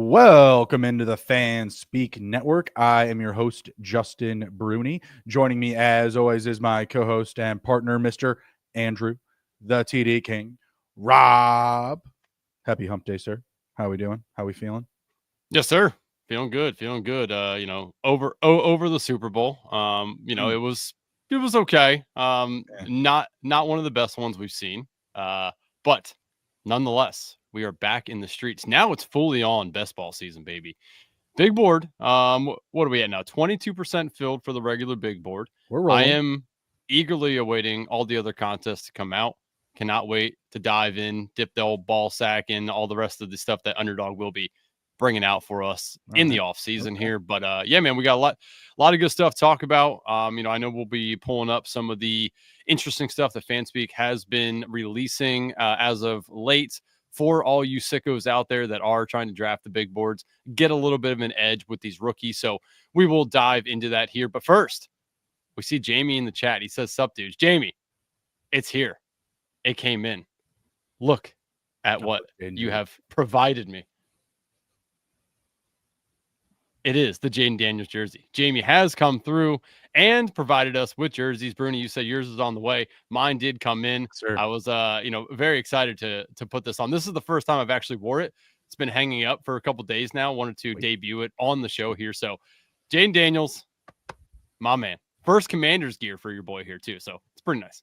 Welcome into the Fan Speak Network. I am your host, Justin Bruni. Joining me, as always, is my co-host and partner, Mr. Andrew, the TD King, Rob. Happy Hump Day, sir. How are we doing? How are we feeling? Yes, sir. Feeling good. Over the Super Bowl. It was okay. Not one of the best ones we've seen. But nonetheless, we are back in the streets. Now it's fully on best ball season, baby. Big board. What are we at now? 22% filled for the regular big board. We're rolling. I am eagerly awaiting all the other contests to come out. Cannot wait to dive in, dip the old ball sack in, all the rest of the stuff that Underdog will be bringing out for us in the off season here. But yeah, man, we got a lot of good stuff to talk about. I know we'll be pulling up some of the interesting stuff that Fanspeak has been releasing as of late for all you sickos out there that are trying to draft the big boards, get a little bit of an edge with these rookies. So we will dive into that here. But first, we see Jamie in the chat. He says, "Sup, dudes." Jamie, it's here. It came in. Look at what you have provided me. It is the Jaden Daniels jersey. Jamie has come through and provided us with jerseys. Bruni, you said yours is on the way. Mine did come in. Sir. I was, very excited to put this on. This is the first time I've actually wore it. It's been hanging up for a couple days now. Wanted to debut it on the show here. So, Jaden Daniels, my man. First Commanders gear for your boy here too. So it's pretty nice.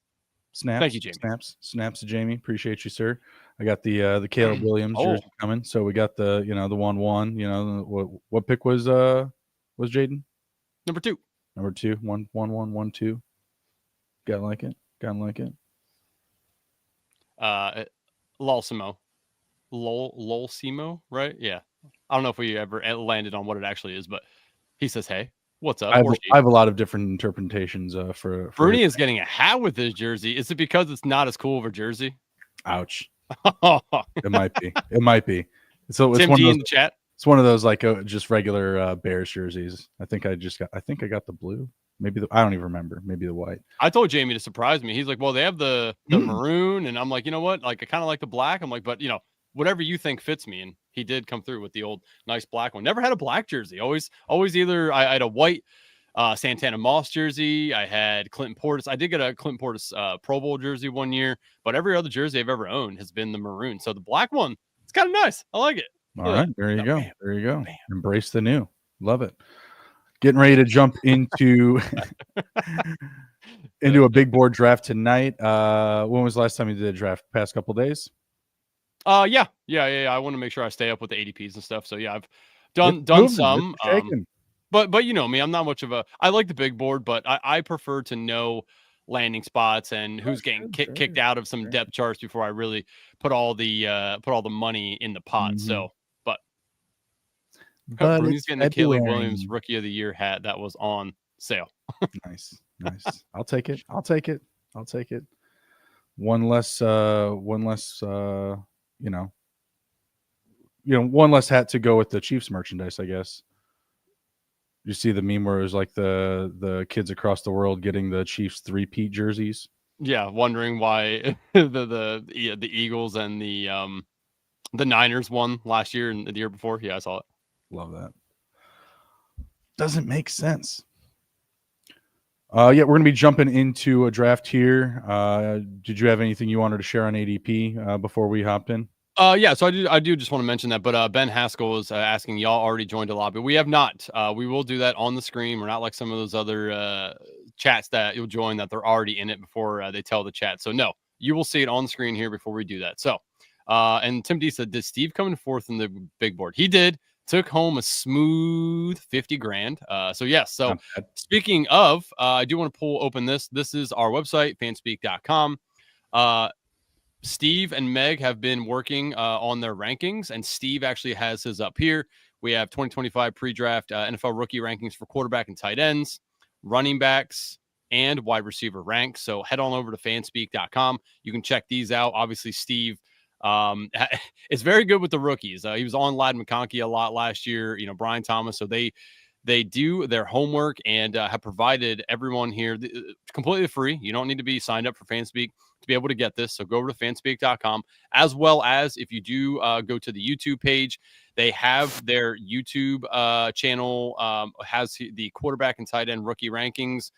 Snaps. Thank you, Jamie. Snaps to Jamie. Appreciate you, sir. I got the Caleb Williams jersey coming. So we got the 1-1. What pick was Jaden? Number 2. 1-1-1-2. Gotta like it. Lolsimo, right? Yeah. I don't know if we ever landed on what it actually is, but he says, "Hey, what's up?" I have a lot of different interpretations for Bruni is getting a hat with his jersey. Is it because it's not as cool of a jersey? Ouch. It might be. So it's Tim one D of those, in the chat. It's one of those like just regular Bears jerseys. I think I got the blue. Maybe I don't even remember. Maybe the white. I told Jamie to surprise me. He's like, "Well, they have the maroon," and I'm like, "You know what? Like, I kind of like the black." I'm like, "But whatever you think fits me." And he did come through with the old nice black one. Never had a black jersey. Always either I had a white Santana Moss jersey. I had Clinton Portis. I did get a Clinton Portis Pro Bowl jersey one year, but every other jersey I've ever owned has been the maroon. So the black one, it's kind of nice. I like it. All right, there you go. There you go. Embrace the new. Love it. Getting ready to jump into a big board draft tonight. When was the last time you did a draft? Past couple days? Yeah. I want to make sure I stay up with the ADPs and stuff. So yeah, I've done some. But you know me, I'm not much of a. I like the big board, but I prefer to know landing spots and who's getting kicked out of some depth charts before I really put all the money in the pot. Mm-hmm. So, but Bruni's getting the Caleb Williams Rookie of the Year hat that was on sale. Nice. I'll take it. One less one less hat to go with the Chiefs merchandise, I guess. You see the meme where it was like the kids across the world getting the Chiefs 3-peat jerseys. Yeah, wondering why the Eagles and the Niners won last year and the year before. Yeah, I saw it. Love that. Doesn't make sense. We're going to be jumping into a draft here. Did you have anything you wanted to share on ADP before we hopped in? Yeah, so I do just want to mention that, but Ben Haskell is asking, y'all already joined a lobby. We have not. We will do that on the screen. We're not like some of those other chats that you'll join that they're already in it before they tell the chat. So no, you will see it on the screen here before we do that. So, and Tim D said, did Steve come in fourth in the big board? He did. Took home a smooth 50 grand. So yes. So speaking of, I do want to open this. This is our website, fanspeak.com. Steve and Meg have been working on their rankings, and Steve actually has his up here. We have 2025 pre-draft NFL rookie rankings for quarterback and tight ends, running backs, and wide receiver ranks. So head on over to fanspeak.com. You can check these out. Obviously, Steve is very good with the rookies. He was on Ladd McConkey a lot last year, Brian Thomas. So they They do their homework and have provided everyone here completely free. You don't need to be signed up for Fanspeak to be able to get this. So go over to fanspeak.com, as well as if you do go to the YouTube page, they have their YouTube channel has the quarterback and tight end rookie rankings.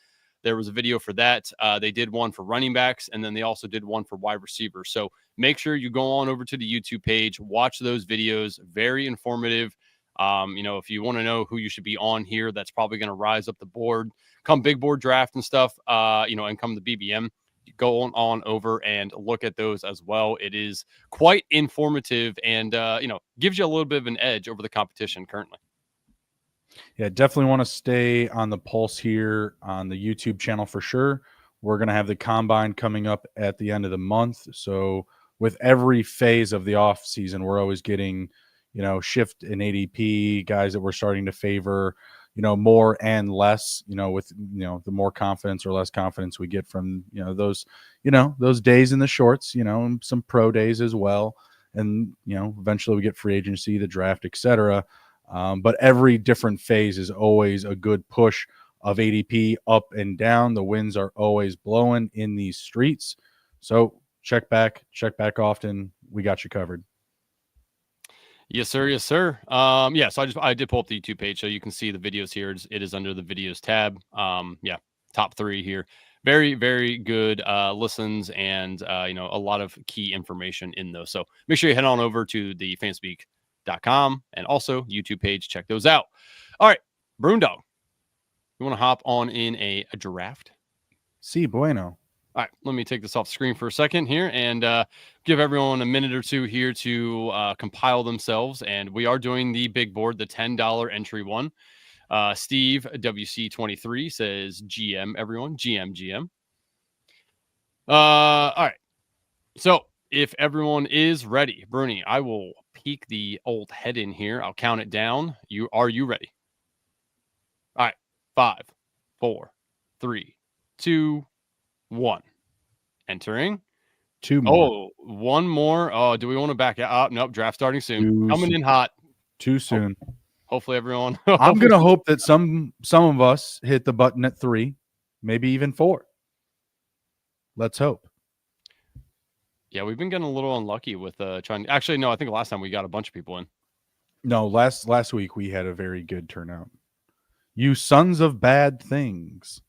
There was a video for that. They did one for running backs, and then they also did one for wide receivers. So make sure you go on over to the YouTube page, watch those videos. Very informative. If you want to know who you should be on here, that's probably going to rise up the board come big board draft and stuff, and come the BBM. Go on over and look at those as well. It is quite informative and, gives you a little bit of an edge over the competition currently. Yeah, definitely want to stay on the pulse here on the YouTube channel for sure. We're going to have the combine coming up at the end of the month. So with every phase of the off season, we're always getting, shift in ADP, guys that we're starting to favor, more and less, with, the more confidence or less confidence we get from, those days in the shorts, and some pro days as well. And, eventually we get free agency, the draft, etc. But every different phase is always a good push of ADP up and down. The winds are always blowing in these streets. So check back often. We got you covered. Yes, sir. Yes, sir. So I did pull up the YouTube page so you can see the videos here. It is under the videos tab. Top 3 here. Very, very good listens and, a lot of key information in those. So make sure you head on over to the fanspeak.com and also YouTube page. Check those out. All right, Brundog, you want to hop on in a draft? Sí, bueno. All right, let me take this off the screen for a second here and give everyone a minute or two here to compile themselves. And we are doing the big board, the $10 entry one. Steve WC23 says GM, everyone. GM. All right. So if everyone is ready, Bruni, I will peek the old head in here. I'll count it down. Are you ready? All right. 5, 4, 3, 2, 1. Entering. 2 more. Oh, 1 more. Oh, do we want to back out? Nope. Draft starting soon. Coming in hot. Too soon. Hopefully everyone. I'm going to hope that some of us hit the button at 3, maybe even 4. Let's hope. Yeah, we've been getting a little unlucky with trying. Actually, no, I think last time we got a bunch of people in. No, last week we had a very good turnout. You sons of bad things.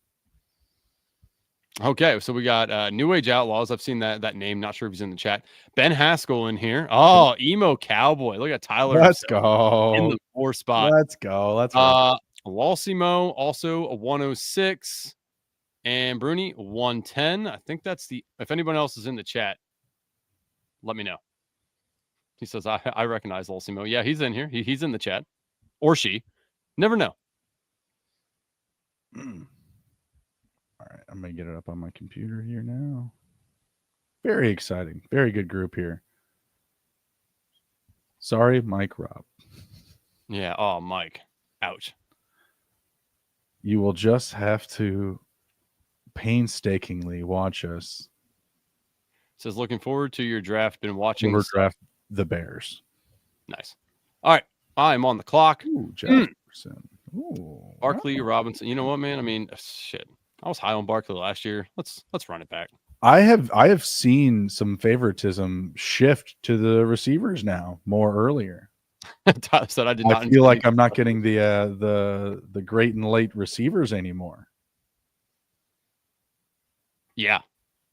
Okay, so we got New Age Outlaws. I've seen that name. Not sure if he's in the chat. Ben Haskell in here. Oh, Emo Cowboy. Look at Tyler. Let's go. In the 4 spot. Let's go. Let's go. Walsimo also a 106. And Bruni 110. I think that's if anyone else is in the chat, let me know. He says, I recognize Walsimo. Yeah, he's in here. He's in the chat. Or she. Never know. All right, I'm going to get it up on my computer here now. Very exciting. Very good group here. Sorry, Mike Rob. Yeah. Oh, Mike. Ouch. You will just have to painstakingly watch us. Says, looking forward to your draft. Been watching. Draft the Bears. Nice. All right. I'm on the clock. Ooh, Jefferson. Ooh, Barkley, Robinson. You know what, man? I mean, shit. I was high on Barkley last year. Let's run it back. I have seen some favoritism shift to the receivers now more earlier. Tyler said I did not. I feel like I'm not getting the great and late receivers anymore. Yeah,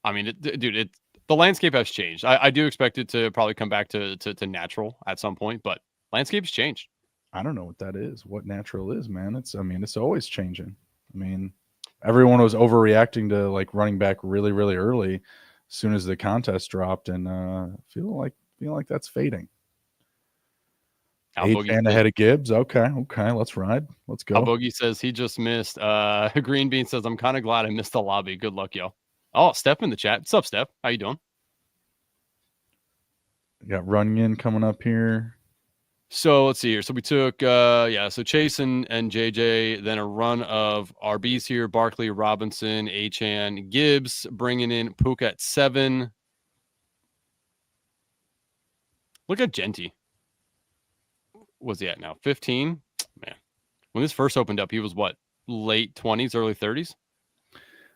I mean, the landscape has changed. I do expect it to probably come back to natural at some point, but landscape's changed. I don't know what that is. What natural is, man? It's always changing. I mean, everyone was overreacting to like running back really, really early as soon as the contest dropped, and feel like that's fading. And ahead of Gibbs. Okay, let's ride. Let's go. Boogie says he just missed. Green Bean says, I'm kind of glad I missed the lobby. Good luck, y'all. Oh, Steph in the chat. What's up, Steph? How you doing? We got Runyon coming up here. So let's see here. So we took, so Chase and JJ, then a run of RBs here. Barkley, Robinson, Achane, Gibbs, bringing in Puka at 7. Look at Genty. What's he at now? 15? Man. When this first opened up, he was what, late 20s, early 30s?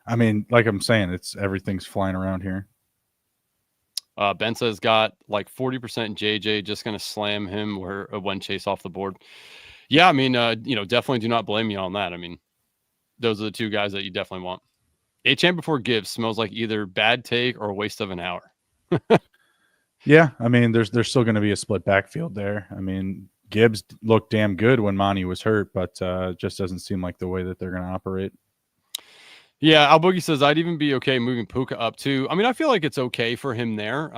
I mean, like I'm saying, everything's flying around here. Bensa's got like 40% JJ, just going to slam him when chase off the board. Yeah, I mean, definitely do not blame me on that. I mean, those are the two guys that you definitely want. Achane before Gibbs smells like either bad take or a waste of an hour. Yeah, I mean, there's still going to be a split backfield there. I mean, Gibbs looked damn good when Monty was hurt, but just doesn't seem like the way that they're going to operate. Yeah, Al Boogie says I'd even be okay moving Puka up too. I mean, I feel like it's okay for him there.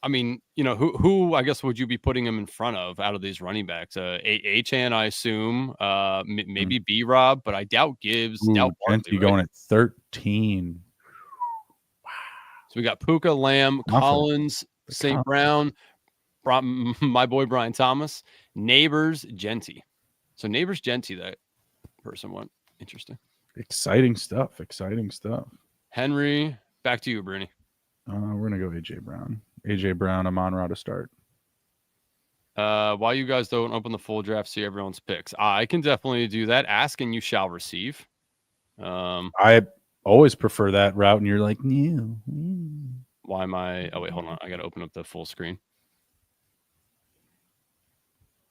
I mean, who I guess would you be putting him in front of out of these running backs? Achane, I assume. Maybe B Rob, but I doubt Gibbs. Doubt Barkley, right? Going at 13. Wow. So we got Puka, Lamb, Collins, St. Brown, my boy Brian Thomas, Neighbors, Genty. So Neighbors, Genty, that person went. Interesting. Exciting stuff. Henry, back to you, Bruni. We're going to go AJ Brown. AJ Brown, Amon-Ra to start. While you guys don't open the full draft, see everyone's picks. I can definitely do that. Ask and you shall receive. I always prefer that route, and you're like, no. Why am I? Oh, wait, hold on. I got to open up the full screen.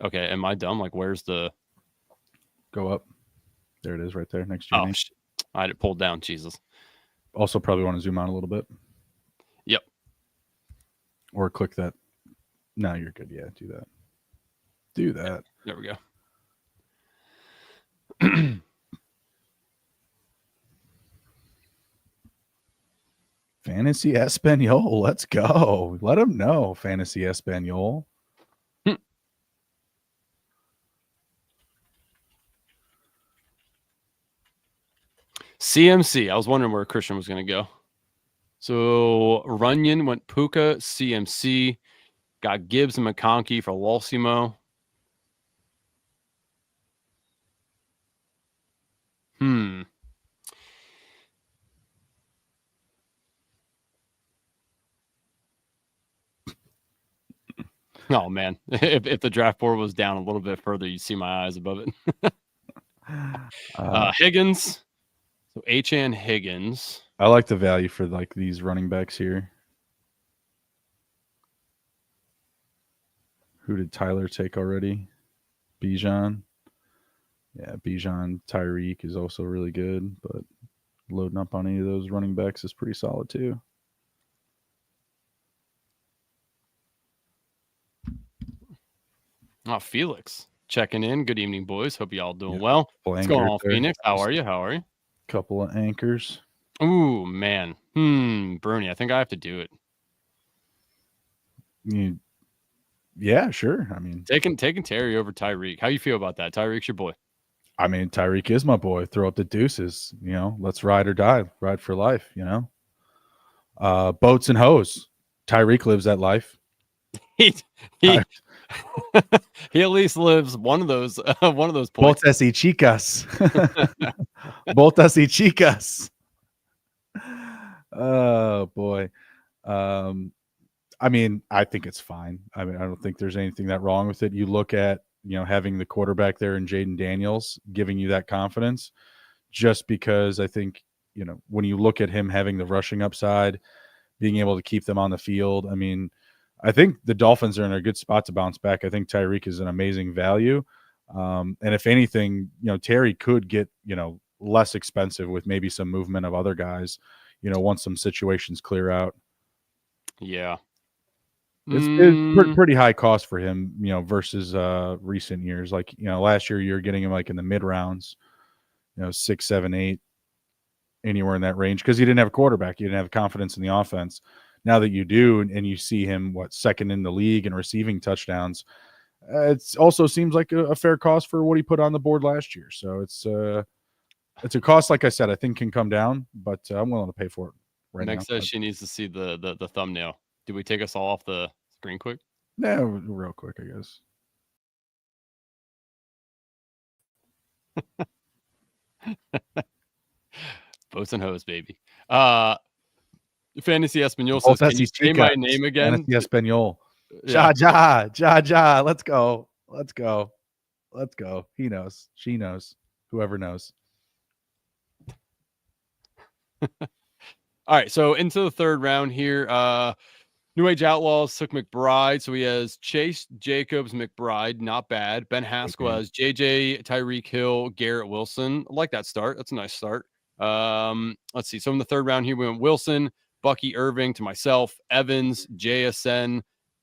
Okay, am I dumb? Like, where's the... Go up. There it is right there next to you. I had it pulled down. Jesus. Also probably want to zoom out a little bit. Yep. Or click that. No, you're good. Yeah, do that. Do that. There we go. Fantasy Espanol. Let's go. Let them know, Fantasy Espanol. CMC. I was wondering where Christian was going to go. So Runyon went Puka, CMC. Got Gibbs and McConkey for Walsimo. Oh, man. If the draft board was down a little bit further, you'd see my eyes above it. Higgins. So Achane Higgins. I like the value for like these running backs here. Who did Tyler take already? Bijan. Yeah, Bijan. Tyreek is also really good, but loading up on any of those running backs is pretty solid too. Oh, Felix checking in. Good evening, boys. Hope you all doing well. What's going on, Phoenix? How are you? Couple of anchors. Ooh, man. Bruni, I think I have to do it. Yeah, sure. I mean, taking Terry over Tyreek. How you feel about that? Tyreek's your boy. I mean, Tyreek is my boy. Throw up the deuces. Let's ride or die. Ride for life. Boats and hoes. Tyreek lives that life. He he at least lives one of those points. Botas y chicas. Botas y chicas. Oh boy. I mean, I think it's fine. I mean, I don't think there's anything that wrong with it. You look at, having the quarterback there and Jaden Daniels giving you that confidence, just because I think, when you look at him having the rushing upside, being able to keep them on the field. I mean, I think the Dolphins are in a good spot to bounce back. I think Tyreek is an amazing value. And if anything, Terry could get, less expensive with maybe some movement of other guys, once some situations clear out. Yeah. It's pretty high cost for him, versus recent years. Like, last year you're getting him like in the mid rounds, 6, 7, 8, anywhere in that range, because he didn't have a quarterback. You didn't have confidence in the offense. Now that you do, and you see him, second in the league in receiving touchdowns, it also seems like a fair cost for what he put on the board last year. So it's a cost, like I said, I think can come down, but I'm willing to pay for it right now. Meg says she needs to see the thumbnail. Did we take us all off the screen quick? No, real quick, I guess. Boats and hoes, baby. Fantasy Espanol says, can you say my name again? Fantasy Espanol. Ja. Let's go. Let's go. He knows. She knows. Whoever knows. All right, so into the third round here. New Age Outlaws took McBride, so he has Chase Jacobs, McBride, not bad. Ben Haskell has JJ, Tyreek Hill, Garrett Wilson. I like that start. That's a nice start. Let's see. So in the third round here, we went Wilson, Bucky Irving to myself, Evans, JSN,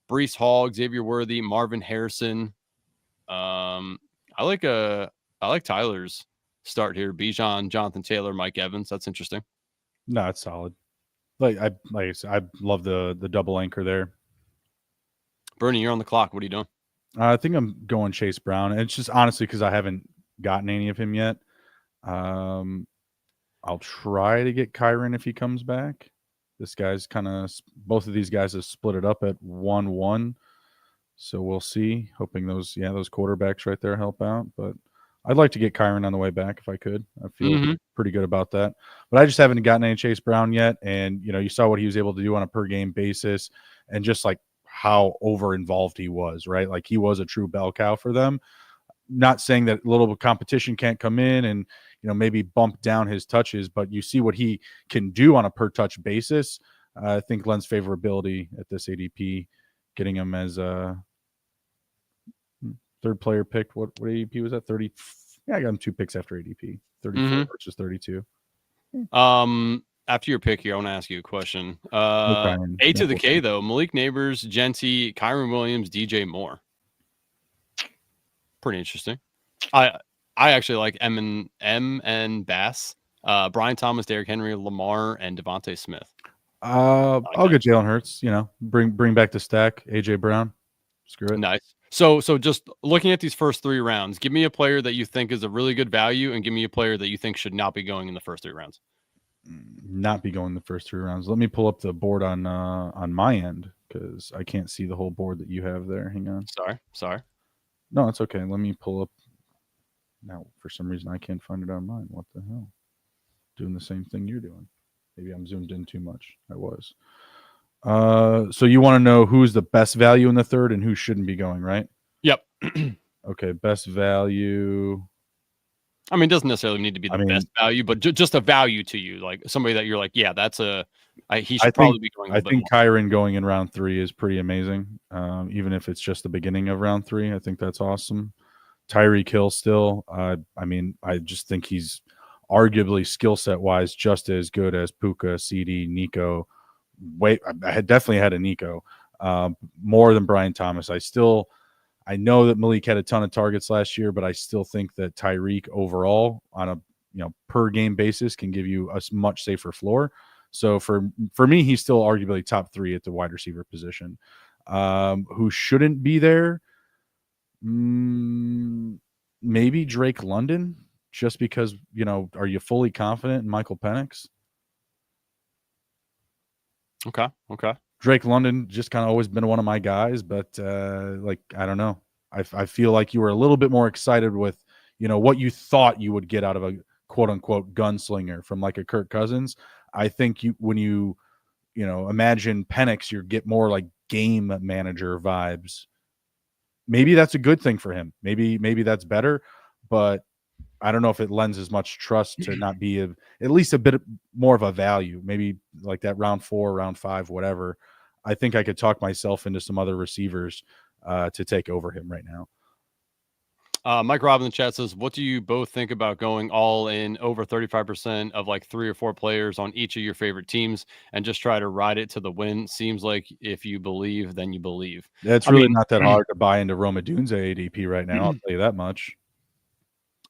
Brees Hall, Xavier Worthy, Marvin Harrison. I like Tyler's start here. Bijan, Jonathan Taylor, Mike Evans. That's interesting. No, it's solid. Like I said, I love the double anchor there. Bernie, you're on the clock. What are you doing? I think I'm going Chase Brown. And it's just honestly because I haven't gotten any of him yet. I'll try to get Kyron if he comes back. This guy's kind of both of these guys have split it up at 1-1. So we'll see. Hoping those quarterbacks right there help out. But I'd like to get Kyron on the way back if I could. I feel pretty good about that. But I just haven't gotten any Chase Brown yet. And, you saw what he was able to do on a per game basis and just like how over involved he was, right? Like he was a true bell cow for them. Not saying that little competition can't come in and, maybe bump down his touches, but you see what he can do on a per touch basis. I think lends favorability at this ADP, getting him as a third player picked. What ADP was that? 30. Yeah, I got him 2 picks after ADP. 34 versus 32. After your pick here, I want to ask you a question. A to the K though, Malik Neighbors, Genty, Kyron Williams, DJ Moore. Pretty interesting. I actually like M and Bass, Brian Thomas, Derrick Henry, Lamar, and Devontae Smith. I'll get Jalen Hurts. Bring back the stack. AJ Brown. Screw it. Nice. So just looking at these first 3 rounds, give me a player that you think is a really good value, and give me a player that you think should not be going in the first 3 rounds. Not be going the first 3 rounds. Let me pull up the board on my end because I can't see the whole board that you have there. Hang on. Sorry. No, it's okay. Let me pull up. Now, for some reason, I can't find it on mine. What the hell? Doing the same thing you're doing. Maybe I'm zoomed in too much. I was. So you want to know who's the best value in the third and who shouldn't be going, right? Yep. Okay, best value. I mean, it doesn't necessarily need to be the best value, but just a value to you, like somebody that you're like, yeah, he should probably be going. I think Kyron going in round 3 is pretty amazing. Even if it's just the beginning of round 3, I think that's awesome. Tyreek Hill still. I just think he's arguably skill set wise just as good as Puka, CD, Nico. I had definitely had a Nico more than Brian Thomas. I know that Malik had a ton of targets last year, but I still think that Tyreek overall on a per game basis can give you a much safer floor. So for me, he's still arguably top 3 at the wide receiver position. Who shouldn't be there? Maybe Drake London, just because, are you fully confident in Michael Penix? Okay. Drake London just kind of always been one of my guys, but I don't know. I feel like you were a little bit more excited with, what you thought you would get out of a quote unquote gunslinger from like a Kirk Cousins. I think when you imagine Penix, you get more like game manager vibes. Maybe that's a good thing for him. Maybe that's better, but I don't know if it lends as much trust to not be at least a bit more of a value. Maybe like that round 4, round 5, whatever. I think I could talk myself into some other receivers to take over him right now. Mike Robb in the chat says, what do you both think about going all in over 35% of like 3 or 4 players on each of your favorite teams and just try to ride it to the win? Seems like if you believe, then you believe. It's really not that hard to buy into Roma Dunze ADP right now. I'll tell you that much.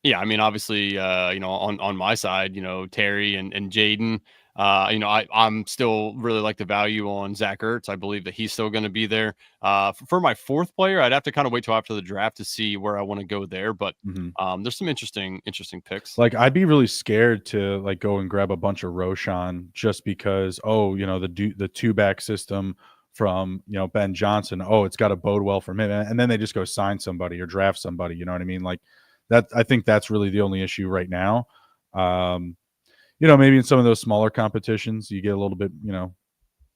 Yeah, I mean, obviously, on my side, Terry and Jaden, I'm still really like the value on Zach Ertz. I believe that he's still going to be there. For my 4th player, I'd have to kind of wait till after the draft to see where I want to go there. But there's some interesting picks. Like I'd be really scared to like go and grab a bunch of Roshan just because, the 2-back system from, Ben Johnson. Oh, it's got to bode well for him. And then they just go sign somebody or draft somebody. You know what I mean? Like that. I think that's really the only issue right now. Maybe in some of those smaller competitions, you get a little bit, a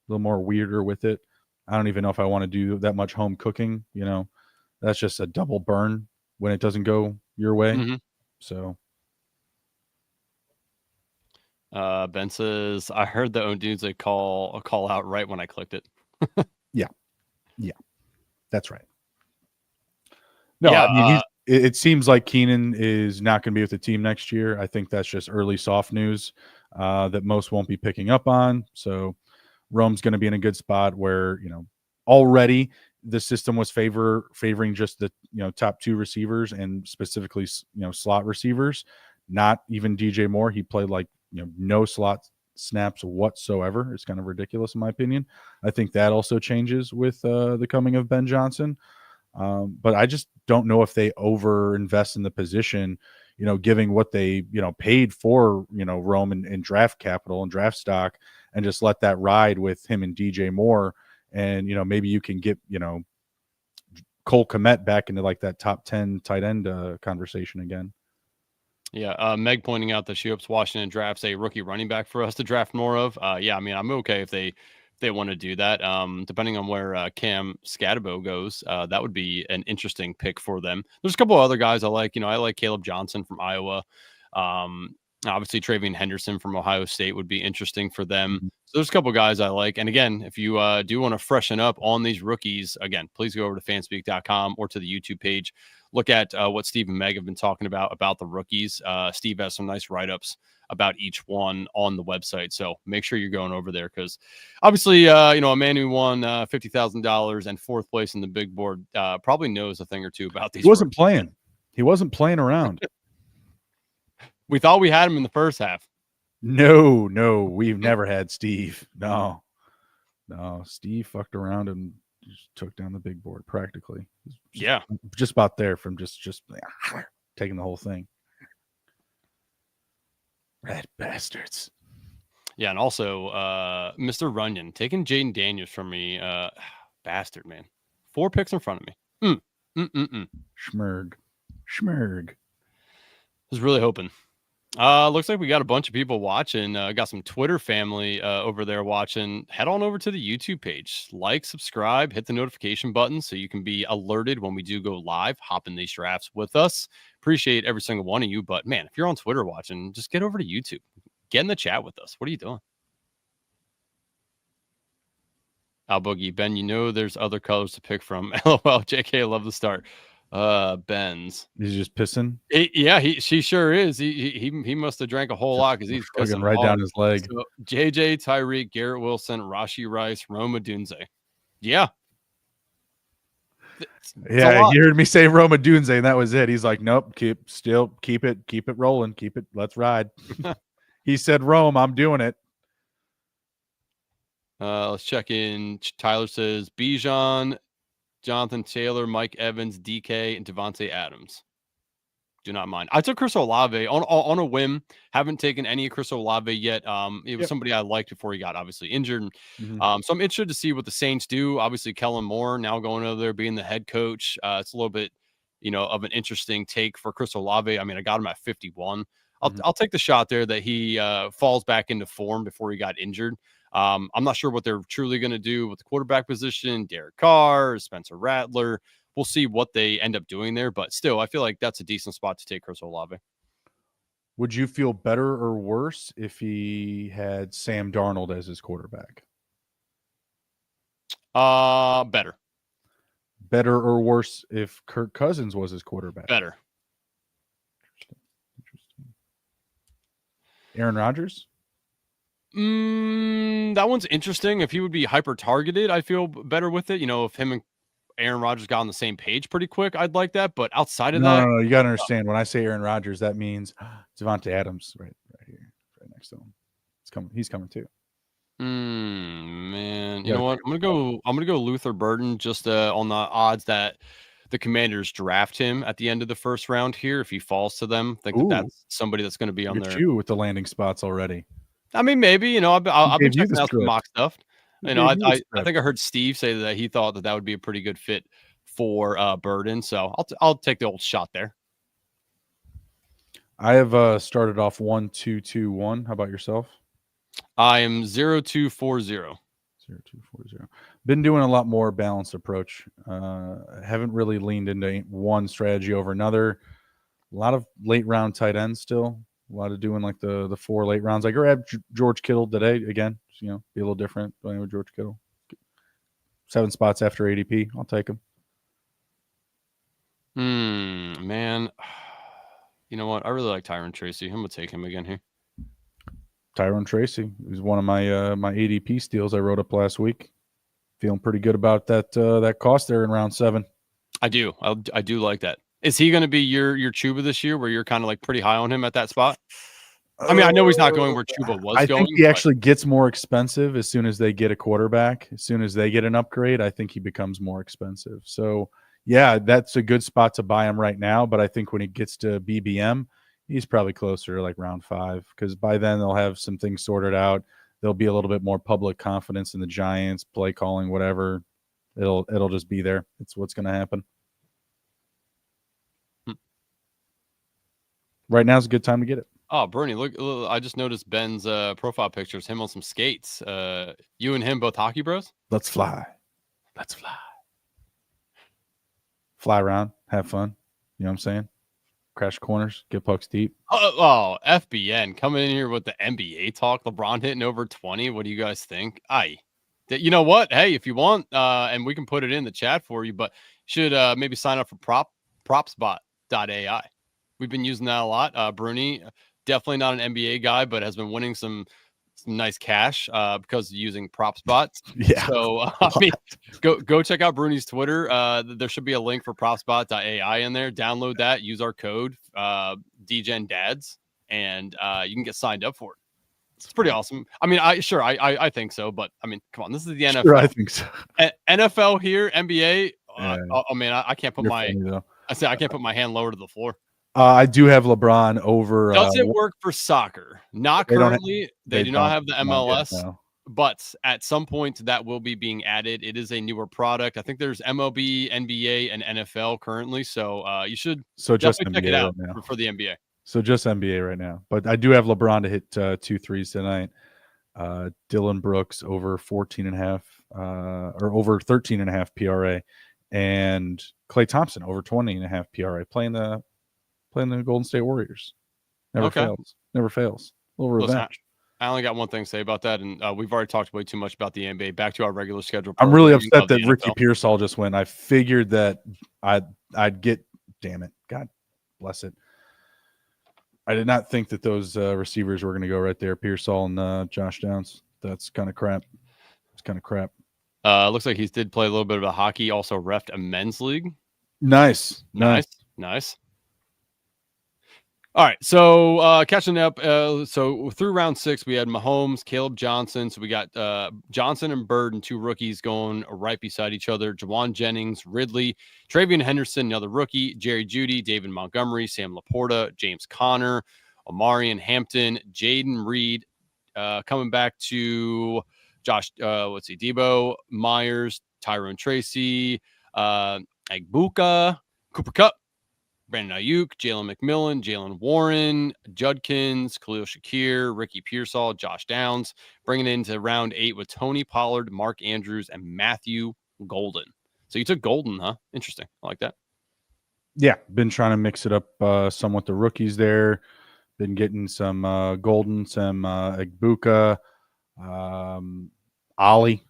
little more weirder with it. I don't even know if I want to do that much home cooking. That's just a double burn. when it doesn't go your way. Mm-hmm. So Ben says, I heard the Odunze call out right when I clicked it. yeah, that's right. No, Yeah, I mean it seems like Keenan is not going to be with the team next year. I think that's just early soft news that most won't be picking up on. So Rome's going to be in a good spot where, already the system was favoring just the, top 2 receivers and specifically, slot receivers, not even DJ Moore. He played like, no slot snaps whatsoever. It's kind of ridiculous in my opinion. I think that also changes with the coming of Ben Johnson. But I just don't know if they over invest in the position, giving what they, paid for, Rome and draft capital and draft stock, and just let that ride with him and DJ Moore. And, maybe you can get, Cole Kmet back into like that top 10 tight end conversation again. Yeah. Meg pointing out that she hopes Washington drafts a rookie running back for us to draft more of. Yeah, I mean, I'm okay if they want to do that. Depending on where Cam Scatabo goes, that would be an interesting pick for them. There's a couple of other guys I like. I like Caleb Johnson from Iowa. Obviously, Travion Henderson from Ohio State would be interesting for them. Mm-hmm. So there's a couple of guys I like. And again, if you do want to freshen up on these rookies, again, please go over to fanspeak.com or to the YouTube page. Look at what Steve and Meg have been talking about the rookies. Steve has some nice write-ups about each one on the website. So make sure you're going over there because obviously, a man who won $50,000 and 4th place in the big board probably knows a thing or two about these. He wasn't playing. He wasn't playing around. We thought we had him in the first half. No, we've never had Steve. No, Steve fucked around and just took down the big board practically. Just about there from just taking the whole thing. Red bastards. Yeah, and also Mr. Runyon taking Jaden Daniels from me. Bastard, man. 4 picks in front of me. Schmerg. Was really hoping. Looks like we got a bunch of people watching. Got some Twitter family over there watching. Head on over to the YouTube page. Like, subscribe, hit the notification button so you can be alerted when we do go live. Hop in these drafts with us. Appreciate every single one of you. But man, if you're on Twitter watching, just get over to YouTube. Get in the chat with us. What are you doing? Al Boogie, Ben, there's other colors to pick from. LOL, JK, I love the start. Ben's. He's just pissing. She sure is. He must have drank a whole lot because he's pissing right down his leg. So, JJ, Tyreek, Garrett Wilson, Rashee Rice, Rome Odunze. Yeah. Yeah, you heard me say Rome Odunze, and that was it. He's like, nope, keep it rolling, let's ride. He said Rome, I'm doing it. Let's check in. Tyler says Bijan, Jonathan Taylor, Mike Evans, DK, and Devontae Adams. Do not mind. I took Chris Olave on a whim. Haven't taken any Chris Olave yet. It was somebody I liked before he got obviously injured. Mm-hmm. So I'm interested to see what the Saints do. Obviously, Kellen Moore now going over there being the head coach. It's a little bit, of an interesting take for Chris Olave. I mean, I got him at 51. I'll take the shot there that he falls back into form before he got injured. I'm not sure what they're truly going to do with the quarterback position, Derek Carr, Spencer Rattler. We'll see what they end up doing there. But still, I feel like that's a decent spot to take Chris Olave. Would you feel better or worse if he had Sam Darnold as his quarterback? Better. Better or worse if Kirk Cousins was his quarterback? Better. Interesting. Aaron Rodgers? That one's interesting. If he would be hyper targeted, I feel better with it. If him and Aaron Rodgers got on the same page pretty quick, I'd like that. But outside of that, no, you got to understand. When I say Aaron Rodgers, that means Devontae Adams, right here, right next to him. He's coming too. Man, you know what? I'm gonna go Luther Burden just on the odds that the Commanders draft him at the end of the first round here. If he falls to them, I think that's somebody that's going to be on there. You with the landing spots already. I mean, maybe I've been checking out some mock stuff. I think I heard Steve say that he thought that would be a pretty good fit for Burden. So I'll take the old shot there. I have started off 1-2-2-1. How about yourself? I am 0-2-4-0. 0-2-4-0. Been doing a lot more balanced approach. Haven't really leaned into one strategy over another. A lot of late round tight ends still. A lot of doing like the 4 late rounds. I grabbed George Kittle today again. Be a little different playing with George Kittle. 7 spots after ADP. I'll take him. Man. You know what? I really like Tyron Tracy. I'm gonna take him again here. Tyron Tracy. He was one of my my ADP steals I wrote up last week. Feeling pretty good about that cost there in round 7. I do like that. Is he going to be your Chuba this year, where you're kind of like pretty high on him at that spot? I mean, I know he's not going where Chuba was I going. think he actually gets more expensive as soon as they get a quarterback. As soon as they get an upgrade, I think he becomes more expensive. So, yeah, that's a good spot to buy him right now. But I think when he gets to BBM, he's probably closer to like round 5, because by then they'll have some things sorted out. There'll be a little bit more public confidence in the Giants, play calling, whatever. It'll just be there. It's what's going to happen. Right now is a good time to get it. Oh, Bernie, look! I just noticed Ben's profile pictures. Him on some skates. You and him both hockey bros. Let's fly. Let's fly. Fly around, have fun. You know what I'm saying? Crash corners, get pucks deep. Oh, FBN coming in here with the NBA talk. LeBron hitting over 20. What do you guys think? You know what? Hey, if you want, and we can put it in the chat for you, but should maybe sign up for propspot.ai. We've been using that a lot. Bruni, definitely not an NBA guy, but has been winning some nice cash because of using PropSpot. Yeah. So I mean, go check out Bruni's Twitter. There should be a link for PropSpot.ai in there. Download that. Use our code DGenDads, and you can get signed up for it. It's pretty awesome. I mean, I think so, but I mean, come on, this is the NFL. Sure, I think so. NFL here, NBA. Yeah. Oh man, I can't put I can't put my hand lower to the floor. I do have LeBron over. Does it work for soccer? Not currently. They do not have the MLS, but at some point that will be being added. It is a newer product. I think there's MLB, NBA, and NFL currently. So you should just check it out for the NBA. So just NBA right now. But I do have LeBron to hit 2 threes tonight. Dylan Brooks over 14.5 or over 13.5 PRA, and Klay Thompson over 20.5 PRA playing the Golden State Warriors. Never fails. A little revenge. Listen, I only got one thing to say about that, and we've already talked way too much about the NBA. Back to our regular schedule. I'm really upset that Ricky Pearsall just went. I figured that I'd get. Damn it! God bless it. I did not think that those receivers were going to go right there. Pearsall and Josh Downs. That's kind of crap. It's kind of crap. Looks like he did play a little bit of a hockey. Also refed a men's league. Nice. All right, so catching up. So through round 6, we had Mahomes, Caleb Johnson. So we got Johnson and Bird and 2 rookies going right beside each other. Jawan Jennings, Ridley, Travion Henderson, another rookie, Jerry Jeudy, David Montgomery, Sam Laporta, James Conner, Omarion Hampton, Jaden Reed, coming back to Josh. Debo Myers, Tyrone Tracy, Agbuka, Cooper Kupp, Brandon Ayuk, Jalen McMillan, Jalen Warren, Judkins, Khalil Shakir, Ricky Pearsall, Josh Downs, bringing it into round 8 with Tony Pollard, Mark Andrews, and Matthew Golden. So you took Golden, huh? Interesting. I like that. Yeah, been trying to mix it up some with the rookies there. Been getting some Golden, some Agbuka, Ollie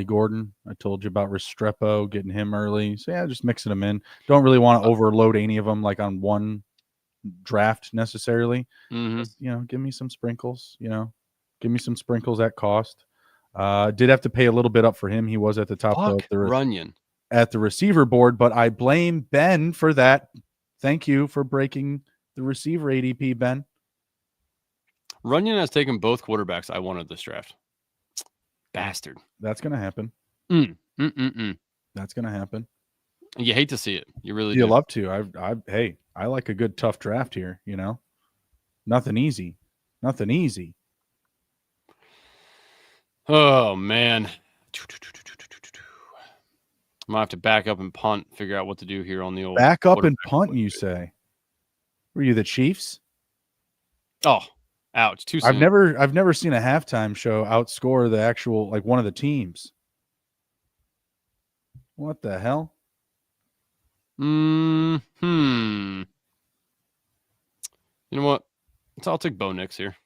Gordon. I told you about Restrepo, getting him early. So, yeah, just mixing them in. Don't really want to overload any of them like on one draft necessarily. Mm-hmm. Just, give me some sprinkles, give me some sprinkles at cost. Did have to pay a little bit up for him. He was at the top of the receiver board, but I blame Ben for that. Thank you for breaking the receiver ADP, Ben. Runyon has taken both quarterbacks I wanted this draft. Bastard. That's going to happen. That's going to happen. You hate to see it. You really do. You love to. I like a good tough draft here, Nothing easy. Oh, man. I'm going to have to back up and punt, figure out what to do here on the old. Back up and punt, you say? Were you the Chiefs? Oh, ouch. Too soon. I've never seen a halftime show outscore the actual, like, one of the teams. What the hell? You know what? I'll take Bo Nix here.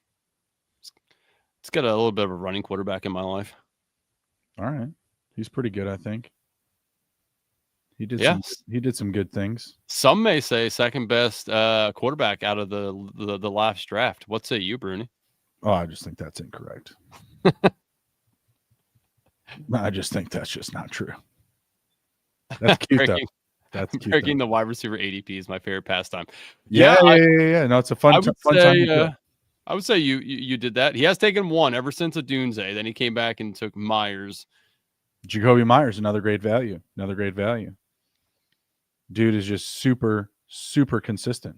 It's got a little bit of a running quarterback in my life. All right. He's pretty good, I think. He did some good things. Some may say second best quarterback out of the last draft. What say you, Bruni? Oh, I just think that's incorrect. I just think that's just not true. That's cute though. That's cute. Breaking the wide receiver ADP is my favorite pastime. Yeah. No, it's a fun time to do it. I would say you did that. He has taken one ever since Adunze. Then he came back and took Myers. Jacoby Myers, another great value. Dude is just super, super consistent.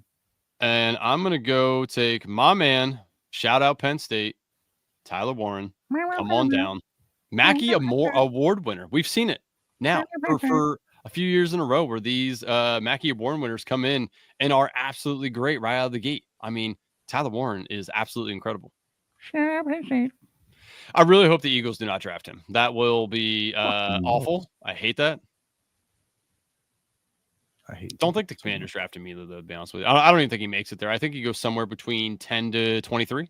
And I'm going to go take my man, shout out Penn State, Tyler Warren. Come on down. Mackey, award winner. We've seen it now for a few years in a row where these Mackey award winners come in and are absolutely great right out of the gate. I mean, Tyler Warren is absolutely incredible. I really hope the Eagles do not draft him. That will be awful. I hate that. Don't think the Commanders draft him either, though, to be honest with you. I don't even think he makes it there. I think he goes somewhere between 10 to 23.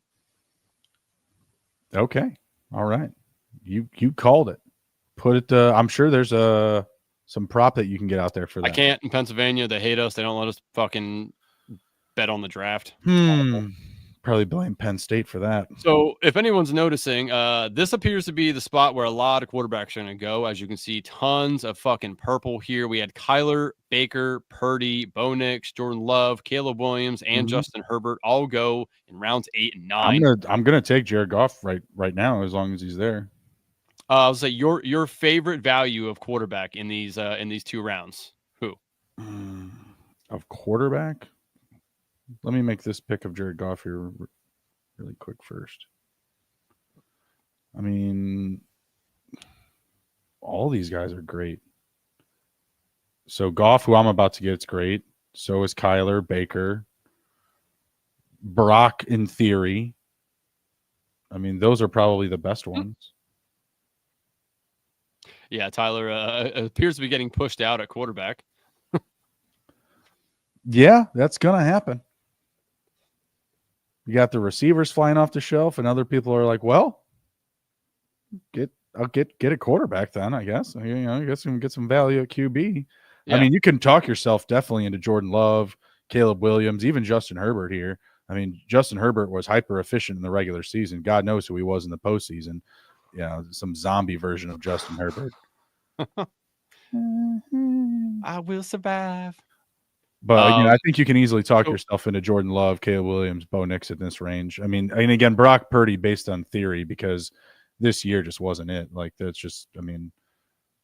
Okay. All right. You called it. Put it I'm sure there's some prop that you can get out there for that. I can't in Pennsylvania. They hate us. They don't let us fucking bet on the draft. Probably blame Penn State for that. So if anyone's noticing, this appears to be the spot where a lot of quarterbacks are going to go. As you can see, tons of fucking purple here. We had Kyler, Baker, Purdy, Bo Nix, Jordan Love, Caleb Williams, and Justin Herbert all go in rounds 8 and 9. I'm gonna take Jared Goff right now as long as he's there. I'll say your favorite value of quarterback in these 2 rounds. Who? Of quarterback? Let me make this pick of Jared Goff here really quick first. I mean, all these guys are great. So Goff, who I'm about to get, it's great. So is Kyler, Baker, Brock in theory. I mean, those are probably the best ones. Yeah, Tyler appears to be getting pushed out at quarterback. Yeah, that's going to happen. You got the receivers flying off the shelf, and other people are like, well, I'll get a quarterback then, I guess. I guess we can get some value at QB. Yeah. I mean, you can talk yourself definitely into Jordan Love, Caleb Williams, even Justin Herbert here. I mean, Justin Herbert was hyper efficient in the regular season. God knows who he was in the postseason. Some zombie version of Justin Herbert. I will survive. But I think you can easily talk yourself into Jordan Love, Caleb Williams, Bo Nix in this range. I mean, again, Brock Purdy based on theory, because this year just wasn't it. Like, that's just, I mean,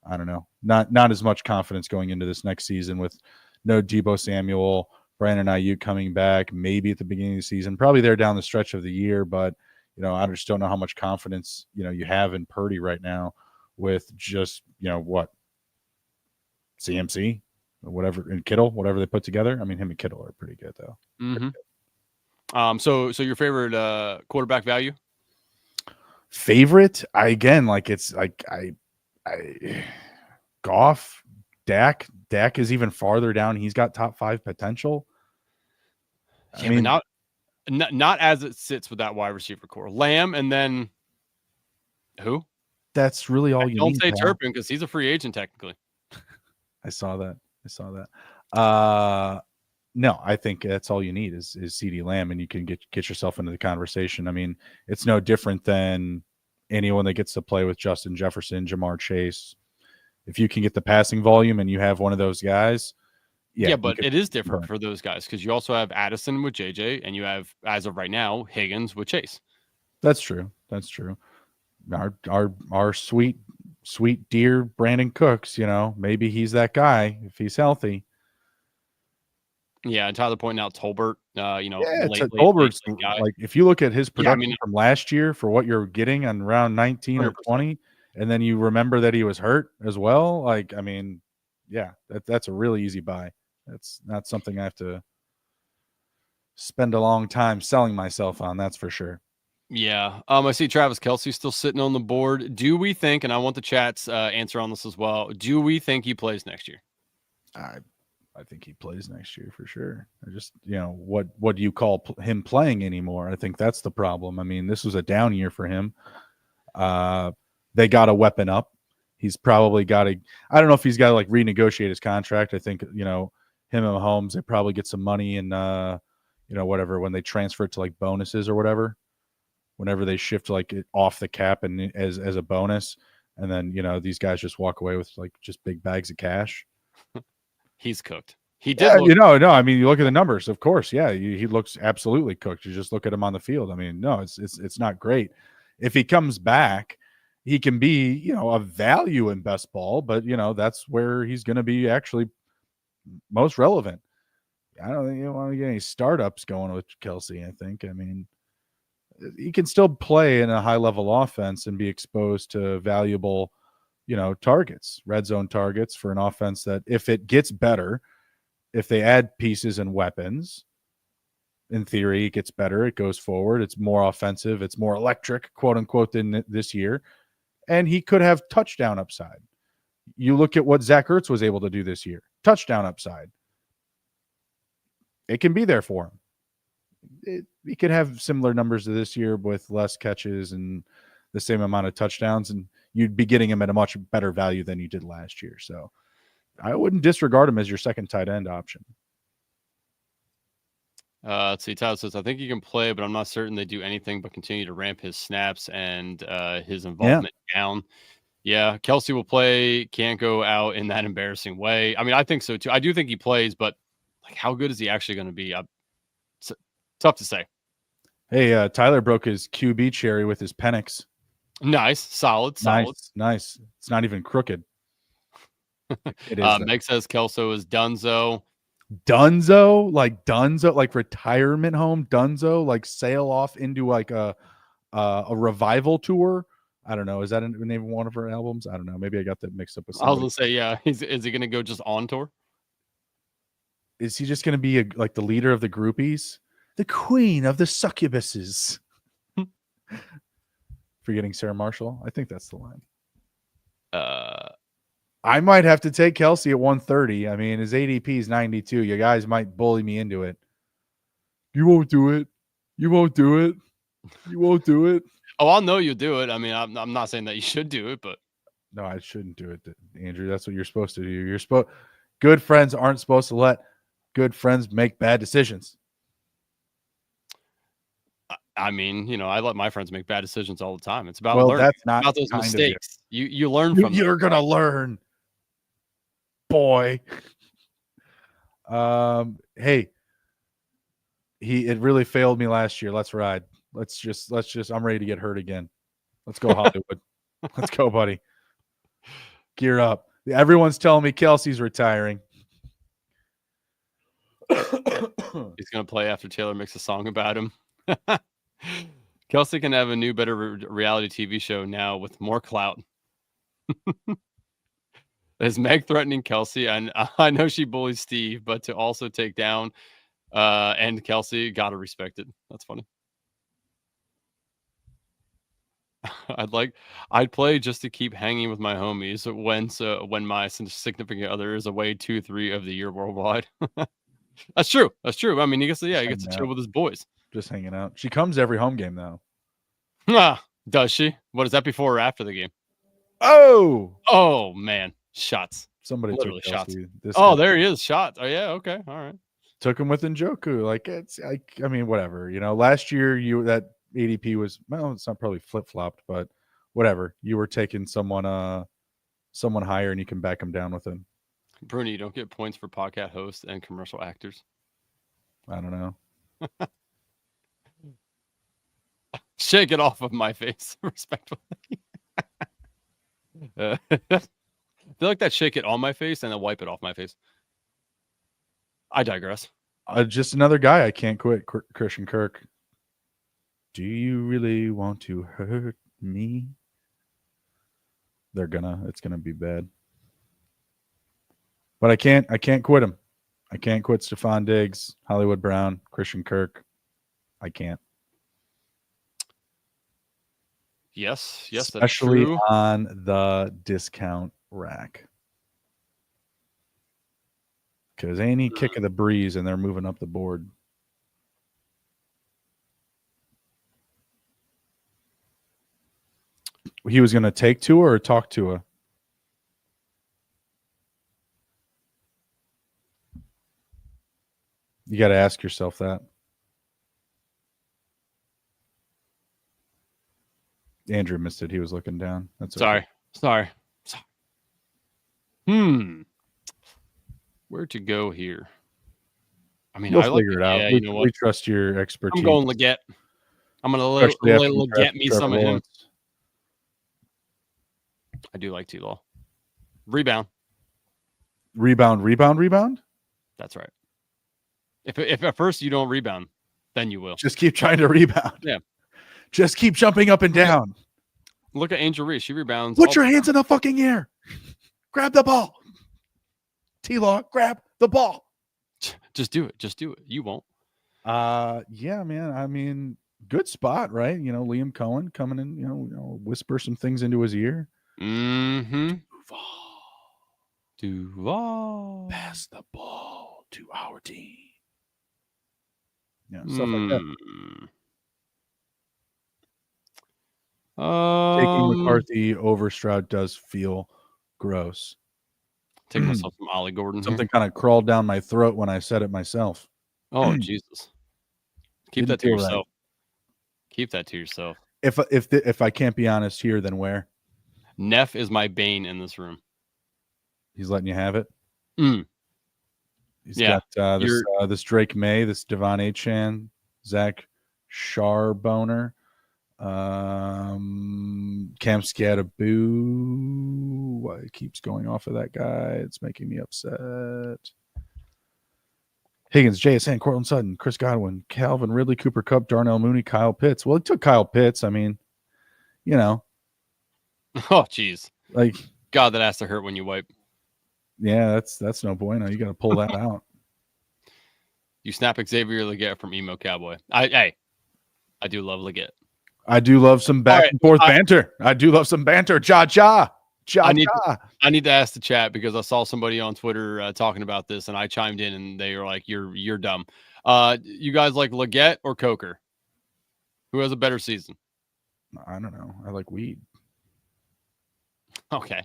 I don't know. Not as much confidence going into this next season with no Deebo Samuel, Brandon Ayuk coming back, maybe at the beginning of the season, probably there down the stretch of the year. But, I just don't know how much confidence, you have in Purdy right now with just, what, CMC? Whatever, and Kittle, whatever they put together. I mean, him and Kittle are pretty good though. Good. So your favorite quarterback value? Favorite? Goff, Dak. Dak is even farther down. He's got top 5 potential. I mean, not as it sits with that wide receiver core. Lamb, and then who? That's really all you need. Don't say Turpin, because he's a free agent technically. I saw that. No, I think that's all you need is CeeDee Lamb, and you can get yourself into the conversation. I mean, it's no different than anyone that gets to play with Justin Jefferson, Jamar Chase. If you can get the passing volume and you have one of those guys, but it is different for those guys, because you also have Addison with JJ, and you have, as of right now, Higgins with Chase. That's true. Our sweet dear Brandon Cooks, maybe he's that guy if he's healthy. Yeah, and Tyler pointing out Tolbert, Tolbert's like, if you look at his production from last year for what you're getting on round 19 or 20, and then you remember that he was hurt as well. Like, I mean, that's a really easy buy. That's not something I have to spend a long time selling myself on. That's for sure. Yeah. I see Travis Kelce still sitting on the board. Do we think, and I want the chat's answer on this as well, do we think he plays next year? I think he plays next year for sure. I just, what do you call him playing anymore? I think that's the problem. I mean, this was a down year for him. They got a weapon up. He's probably got to, I don't know if he's got to like renegotiate his contract. I think, him and Mahomes, they probably get some money and, whatever, when they transfer it to like bonuses or whatever, whenever they shift like it off the cap and as a bonus. And then, these guys just walk away with like just big bags of cash. He's cooked. He did. No. I mean, you look at the numbers, of course. Yeah, he looks absolutely cooked. You just look at him on the field. I mean, no, it's not great. If he comes back, he can be, a value in best ball, but that's where he's going to be actually most relevant. I don't think you want to get any startups going with Kelce. I think. I mean, he can still play in a high level offense and be exposed to valuable, targets, red zone targets for an offense that if it gets better, if they add pieces and weapons, in theory, it gets better. It goes forward. It's more offensive. It's more electric, quote unquote, than this year. And he could have touchdown upside. You look at what Zach Ertz was able to do this year. Touchdown upside. It can be there for him. He could have similar numbers to this year with less catches and the same amount of touchdowns, and you'd be getting him at a much better value than you did last year. So I wouldn't disregard him as your second tight end option. Let's see. Tyler says, I think he can play, but I'm not certain they do anything but continue to ramp his snaps and his involvement down. Yeah, Kelce will play. Can't go out in that embarrassing way. I mean, I think so too. I do think he plays, but like, how good is he actually going to be? It's tough to say. Hey, Tyler broke his QB cherry with his Penix. Nice, solid. Nice. It's not even crooked. It is. Meg says Kelso is Dunzo. Dunzo, like retirement home. Dunzo, like sail off into like a revival tour. I don't know. Is that the name of one of her albums? I don't know. Maybe I got that mixed up with somebody. I was gonna say, yeah. Is he gonna go just on tour? Is he just gonna be like the leader of the groupies, the queen of the succubuses? Forgetting Sarah Marshall. I think that's the line. I might have to take Kelce at 130. I mean, his ADP is 92. You guys might bully me into it. You won't do it. You won't do it. You won't do it. Oh, I'll know you'll do it. I mean, I'm not saying that you should do it, but no, I shouldn't do it, Andrew. That's what you're supposed to do. Good friends aren't supposed to let good friends make bad decisions. I mean, I let my friends make bad decisions all the time. It's about learning. That's not about those mistakes. You learn from them. You're gonna learn, boy. Hey, it really failed me last year. Let's ride. Let's just. I'm ready to get hurt again. Let's go Hollywood. Let's go, buddy. Gear up. Everyone's telling me Kelce's retiring. He's gonna play after Taylor makes a song about him. Kelce can have a new, better reality TV show now with more clout. Is Meg threatening Kelce? And I know she bullies Steve, but to also take down and Kelce, gotta respect it. That's funny. I'd play just to keep hanging with my homies when my significant other is away 2-3 of the year worldwide. That's true. I mean, he gets to chill with his boys. Just hanging out. She comes every home game though. Does she? What is that, before or after the game? Oh man, shots. Somebody literally took shots. There he is. Shots. Oh yeah. Okay. All right. Took him with Njoku. Like I mean, whatever. Last year that ADP was, well, it's not probably flip flopped, but whatever. You were taking someone higher, and you can back them down with him. Bruni, you don't get points for podcast hosts and commercial actors. I don't know. Shake it off of my face, respectfully. I feel like that shake it on my face and then wipe it off my face. I digress. Just another guy I can't quit, Christian Kirk. Do you really want to hurt me? It's gonna be bad. But I can't quit him. I can't quit Stephon Diggs, Hollywood Brown, Christian Kirk. I can't. Yes, that's especially true. on the discount rack. Because ain't he kick of the breeze and they're moving up the board. He was going to take Tua or talk Tua? You got to ask yourself that. Andrew missed it. He was looking down. That's okay. Sorry. Where to go here? I mean, You'll figure it out. Yeah, we, you know what? We trust your expertise. I'm going Leggett. I'm going to let Leggett me some of him. I do like T-Law. Rebound. That's right. If at first you don't rebound, then you will. Just keep trying to rebound. Yeah. Just keep jumping up and down. Look at Angel Reese. She rebounds. Put your hands in the fucking air. Grab the ball. T-Law, grab the ball. Just do it. Just do it. You won't. Yeah, man. I mean, good spot, right? You know, Liam Cohen coming in, you know, whisper some things into his ear. Mm-hmm. Duval. Pass the ball to our team. Yeah, stuff like that. Taking McCarthy over Stroud does feel gross. Taking myself from Ollie Gordon. Something kind of crawled down my throat when I said it myself. Oh, Jesus. Keep that to yourself. Right. Keep that to yourself. If I can't be honest here, then where? Neff is my bane in this room. He's letting you have it. He's got this Drake May, this Devon Achan, Zach Charbonner, Cam Scadaboo. Why it keeps going off of that guy? It's making me upset. Higgins, JSN, Cortland Sutton, Chris Godwin, Calvin Ridley, Cooper Kupp, Darnell Mooney, Kyle Pitts. Well, it took Kyle Pitts. I mean, you know. Oh, geez. Like, God, that has to hurt when you wipe. Yeah, that's no bueno. You got to pull that out. You snap Xavier Leggett from Emo Cowboy. I do love Leggett. I do love some back and forth banter. I do love some banter. Ja. I need to ask the chat because I saw somebody on Twitter talking about this, and I chimed in, and they were like, "You're dumb." You guys like Leggett or Coker? Who has a better season? I don't know. I like weed. Okay,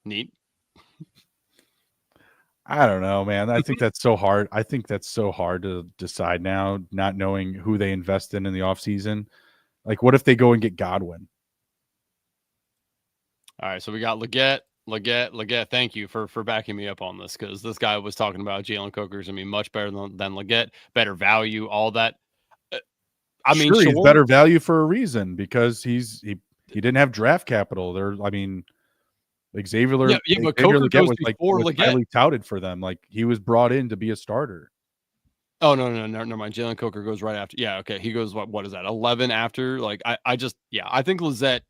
neat. I don't know, man. I think that's so hard. I think that's so hard to decide now, not knowing who they invest in the offseason. Like, what if they go and get Godwin? All right, so we got Leggett. Thank you for backing me up on this, because this guy was talking about Jalen Coker's going to be much better than Leggett, better value, all that. I mean, sure, he's better value for a reason, because he didn't have draft capital. Xavier, but Coker goes before Leggett. Highly touted for them. Like, he was brought in to be a starter. Oh, no, never mind. Jalen Coker goes right after. Yeah, okay. He goes, what is that, 11 after? Like, I think Leggett.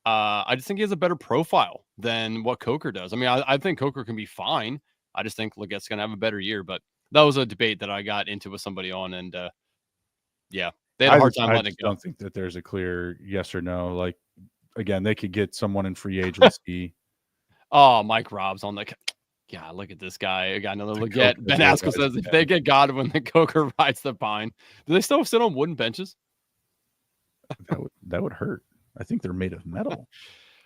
I just think he has a better profile than what Coker does. I mean, I think Coker can be fine. I just think Leggett's going to have a better year. But that was a debate that I got into with somebody on, and they had a hard time letting it go. I don't think that there's a clear yes or no. Like, again, they could get someone in free agency. Oh, Mike Robb's on the. Yeah, look at this guy. I got another Leggett. Ben Askell says if they get Godwin, then Coker rides the pine. Do they still sit on wooden benches? That would hurt. I think they're made of metal.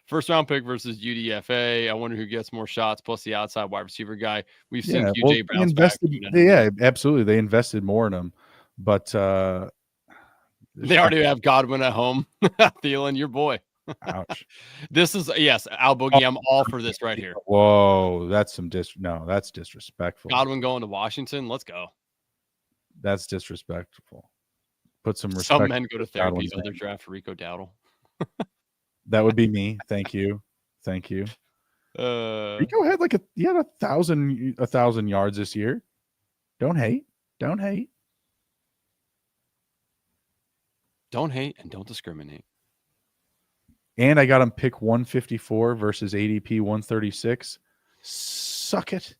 First round pick versus UDFA. I wonder who gets more shots, plus the outside wide receiver guy. We've seen QJ bounce back. Yeah, absolutely. They invested more in him, but they already have Godwin at home. Thielen, your boy. Ouch. This is Al Boogie. I'm all for this right here. Whoa, that's that's disrespectful. Godwin going to Washington. Let's go. That's disrespectful. Put some respect. Some men go to therapy on their draft for Rico Dowdle. That would be me. Thank you. Rico had he had 1,000 yards this year. Don't hate. Don't hate and don't discriminate. And I got him pick 154 versus ADP 136. Suck it.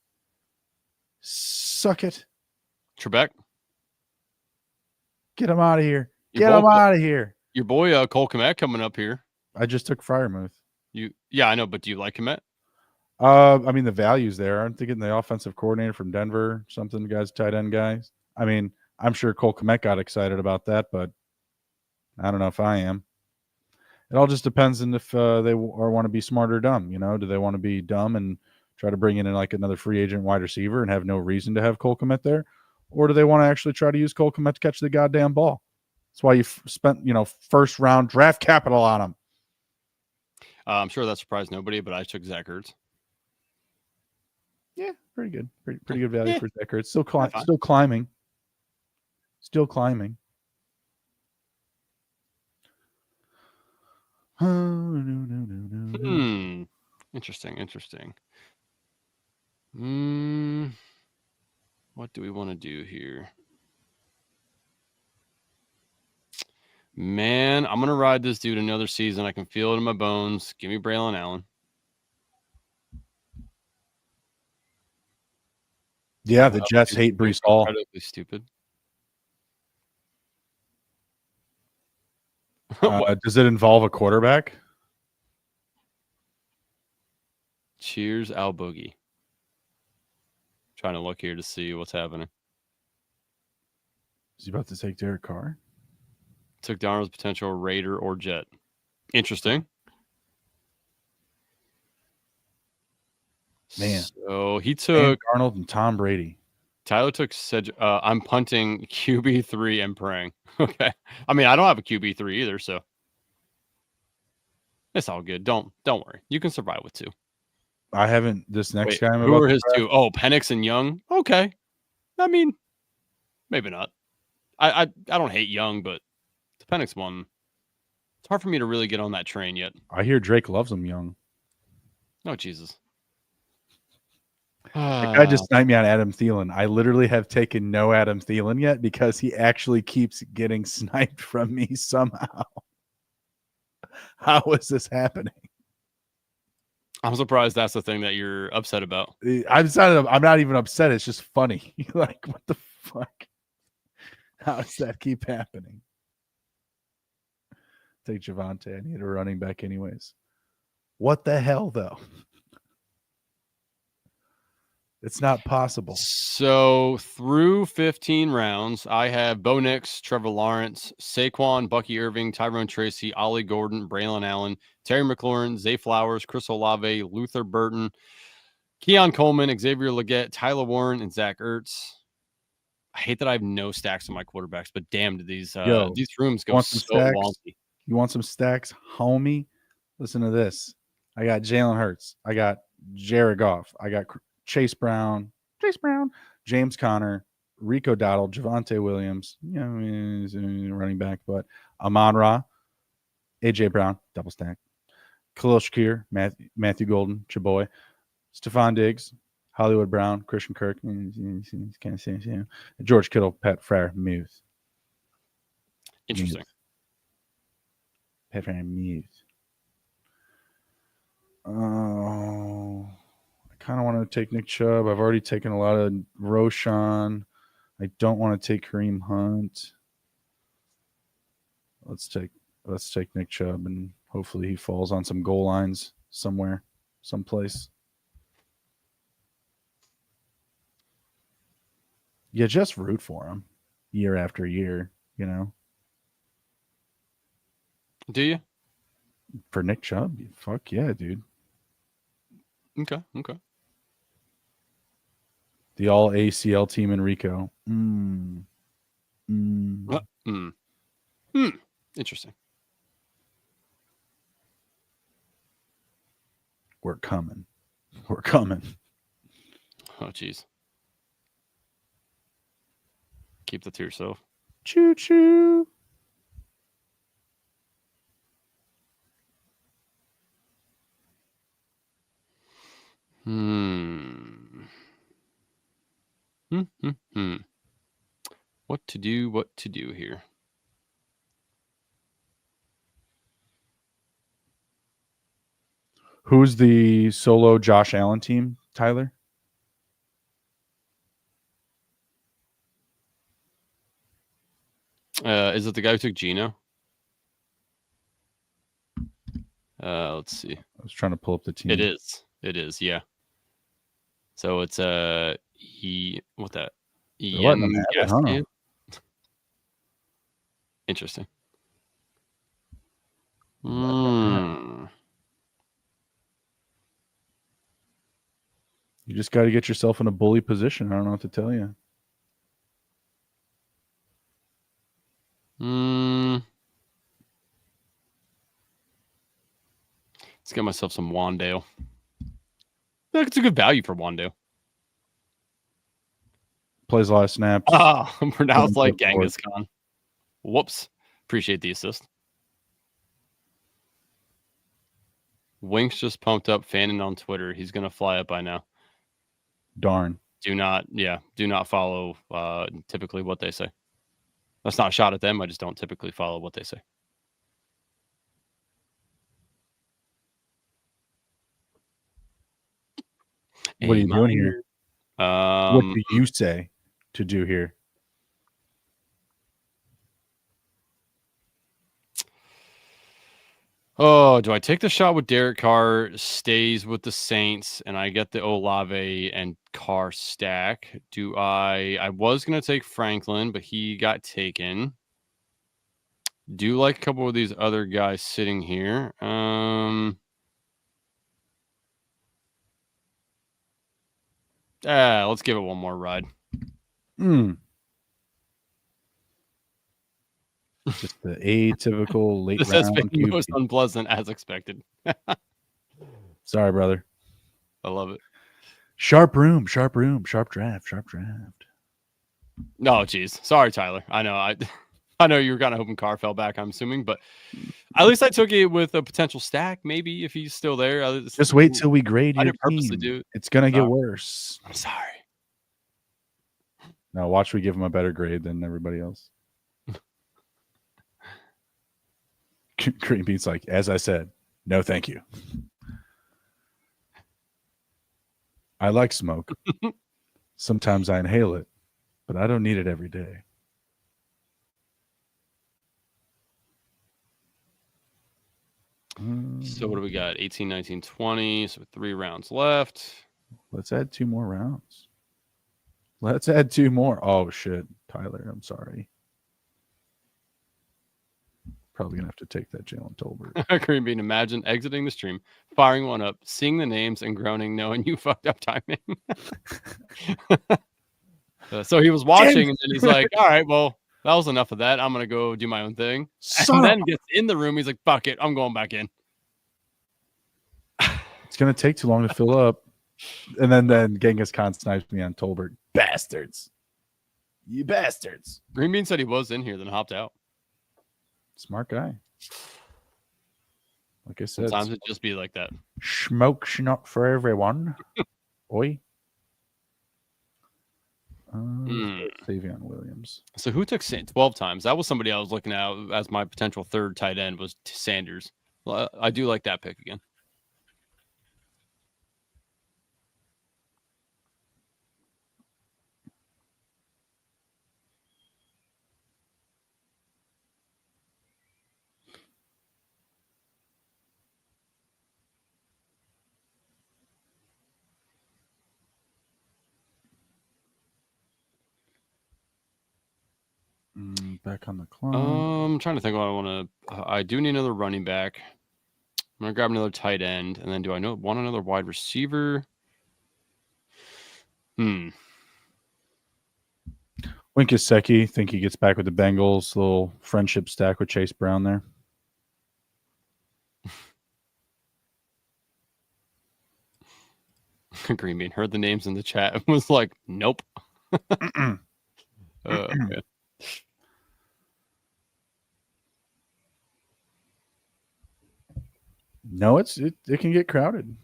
Trebek. Get him out of here. Get him out of here. Your boy Cole Kmet coming up here. I just took Freiermuth. Yeah, I know, but do you like Kmet? I mean, the value's there. Aren't they getting the offensive coordinator from Denver? Something, guys, tight end guys. I mean, I'm sure Cole Kmet got excited about that, but I don't know if I am. It all just depends on if they want to be smart or dumb. Do they want to be dumb and try to bring in like another free agent wide receiver and have no reason to have Cole Kmet there, or do they want to actually try to use Cole Kmet to catch the goddamn ball? That's why you spent first round draft capital on him. I'm sure that surprised nobody, but I took Zach Ertz. Yeah, pretty good. Pretty good value for Zach Ertz. Still climbing. Still climbing. Interesting. What do we want to do here? Man, I'm going to ride this dude another season. I can feel it in my bones. Give me Braylon Allen. Yeah, the Jets hate Breece Hall. Incredibly stupid. Does it involve a quarterback? Cheers, Al Boogie. Trying to look here to see what's happening. Is he about to take Derek Carr? Took Darnold's potential Raider or Jet. Interesting. Man. So he took Darnold and Tom Brady. Tyler took I'm punting QB3 and praying. Okay. I mean, I don't have a QB3 either, so it's all good. Don't worry. You can survive with 2. I haven't. This next guy. Who are his 2? Oh, Penix and Young. Okay. I mean, maybe not. I don't hate Young, but the Penix one, it's hard for me to really get on that train yet. I hear Drake loves him Young. Oh, Jesus. The guy just sniped me on Adam Thielen. I literally have taken no Adam Thielen yet because he actually keeps getting sniped from me somehow. How is this happening? I'm surprised that's the thing that you're upset about. I'm not even upset. It's just funny. Like, what the fuck? How does that keep happening? Take Javonte. I need a running back anyways. What the hell, though? It's not possible. So through 15 rounds, I have Bo Nix, Trevor Lawrence, Saquon, Bucky Irving, Tyrone Tracy, Ollie Gordon, Braylon Allen, Terry McLaurin, Zay Flowers, Chris Olave, Luther Burton, Keon Coleman, Xavier Legette, Tyler Warren, and Zach Ertz. I hate that I have no stacks on my quarterbacks, but damn, do these rooms go so wonky. You want some stacks, homie? Listen to this. I got Jalen Hurts. I got Jared Goff. I got Chase Brown, James Conner, Rico Dowdle, Javonte Williams, he's a running back, but Amon-Ra, AJ Brown, double stack, Khalil Shakir, Matthew Golden, Chaboy, Stephon Diggs, Hollywood Brown, Christian Kirk, George Kittle, Pat Frere, Muse. Interesting. Pat Frere, Muse. Oh. Kind of want to take Nick Chubb. I've already taken a lot of Roshan. I don't want to take Kareem Hunt. Let's take Nick Chubb, and hopefully he falls on some goal lines somewhere, someplace. You just root for him year after year, Do you? For Nick Chubb? Fuck yeah, dude. Okay. The all ACL team in Rico. Interesting. We're coming. Oh, jeez. Keep that to yourself. Choo choo. What to do here? Who's the solo Josh Allen team, Tyler? Is it the guy who took Geno? Let's see. I was trying to pull up the team. It is. Yeah. So it's what that? They're letting them have it, huh? Interesting. You just got to get yourself in a bully position. I don't know what to tell you. Let's get myself some Wandale. It's a good value for Wandale. Plays a lot of snaps. Oh, I'm pronounced like Genghis Khan. Whoops. Appreciate the assist. Winks just pumped up Fannin on Twitter. He's going to fly up by now. Darn. Do not follow typically what they say. That's not a shot at them. I just don't typically follow what they say. What are you doing here? What do you say to do here? Oh, do I take the shot with Derek Carr, stays with the Saints, and I get the Olave and Carr stack? Do I was going to take Franklin, but he got taken. Do like a couple of these other guys sitting here. Let's give it one more ride. Just the atypical late this round. This has been most unpleasant as expected. Sorry, brother. I love it. Sharp room, sharp draft. No, geez. Sorry, Tyler. I know. I know you were kind of hoping Carr fell back, I'm assuming, but at least I took it with a potential stack, maybe, if he's still there. Just wait till we grade your purposely team. It's going to get worse. I'm sorry. No, watch we give him a better grade than everybody else. Green Bean's like, as I said, no thank you. I like smoke. Sometimes I inhale it, but I don't need it every day. So what do we got? 18, 19, 20. So 3 rounds left. Let's add 2 more rounds. Let's add 2 more. Oh, shit. Tyler, I'm sorry. Probably going to have to take that Jalen Tolbert. Green Bean, imagine exiting the stream, firing one up, seeing the names and groaning, knowing you fucked up timing. So he was watching and then he's like, all right, well, that was enough of that. I'm going to go do my own thing. And then gets in the room. He's like, fuck it. I'm going back in. It's going to take too long to fill up. And then Genghis Khan snipes me on Tolbert. Bastards. You bastards. Green Bean said he was in here, then hopped out. Smart guy. Like I said. Sometimes it just be like that. Smoke's not for everyone. Oi. Savion Williams. So who took 12 times? That was somebody I was looking at as my potential third tight end was Sanders. Well, I do like that pick again. Back on the clock. I'm trying to think what I want to. I do need another running back. I'm gonna grab another tight end, and then do I want another wide receiver? Winkasecki, think he gets back with the Bengals. Little friendship stack with Chase Brown there. Green Bean heard the names in the chat and was like, nope. Okay. No, it can get crowded.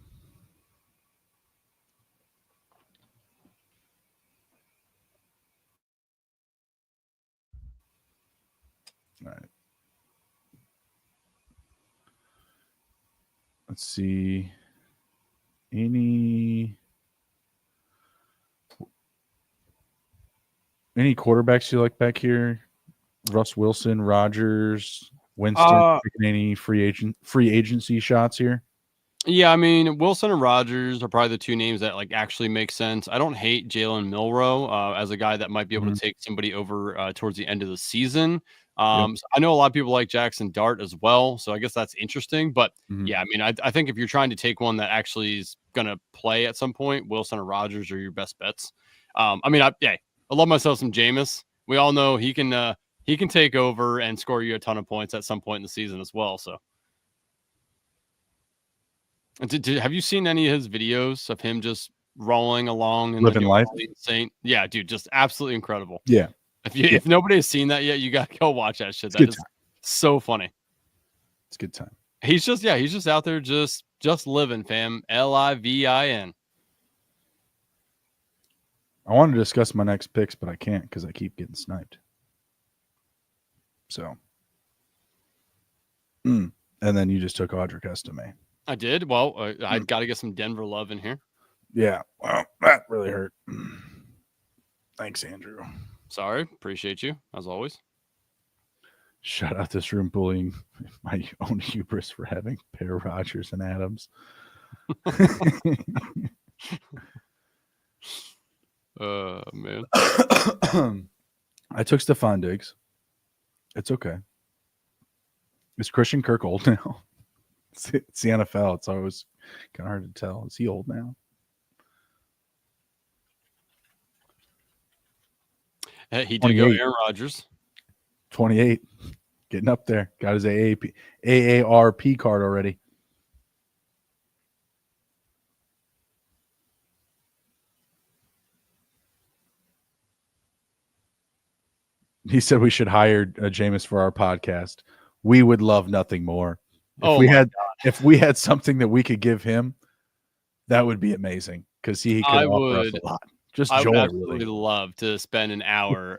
All right. Let's see. Any quarterbacks you like back here? Russ Wilson, Rodgers, Winston taking any free agency shots here? Yeah, I mean, Wilson and Rogers are probably the two names that like actually make sense. I don't hate Jalen Milroe as a guy that might be able to take somebody over towards the end of the season. So I know a lot of people like Jackson Dart as well, so I guess that's interesting. But yeah, I mean, I think if you're trying to take one that actually is going to play at some point, Wilson or Rogers are your best bets. I mean, I love myself some Jameis. We all know he can take over and score you a ton of points at some point in the season as well. So. Have you seen any of his videos of him just rolling along and living life? Insane. Yeah, dude, just absolutely incredible. Yeah. If nobody has seen that yet, you gotta go watch that shit. That is so funny. It's a good time. He's just out there just living, fam. LIVIN. I want to discuss my next picks, but I can't because I keep getting sniped. So, and then you just took Audric Estime. I did. Well, I got to get some Denver love in here. Yeah. Well, that really hurt. Thanks, Andrew. Sorry. Appreciate you, as always. Shout out this room bullying my own hubris for having pair Rodgers and Adams. Man. I took Stephon Diggs. It's okay. Is Christian Kirk old now? It's the NFL. It's always kind of hard to tell. Is he old now? He did go Aaron Rodgers. 28. Getting up there. Got his AARP card already. He said we should hire Jameis for our podcast. We would love nothing more. If we had something that we could give him, that would be amazing because he could offer us a lot. I would absolutely love to spend an hour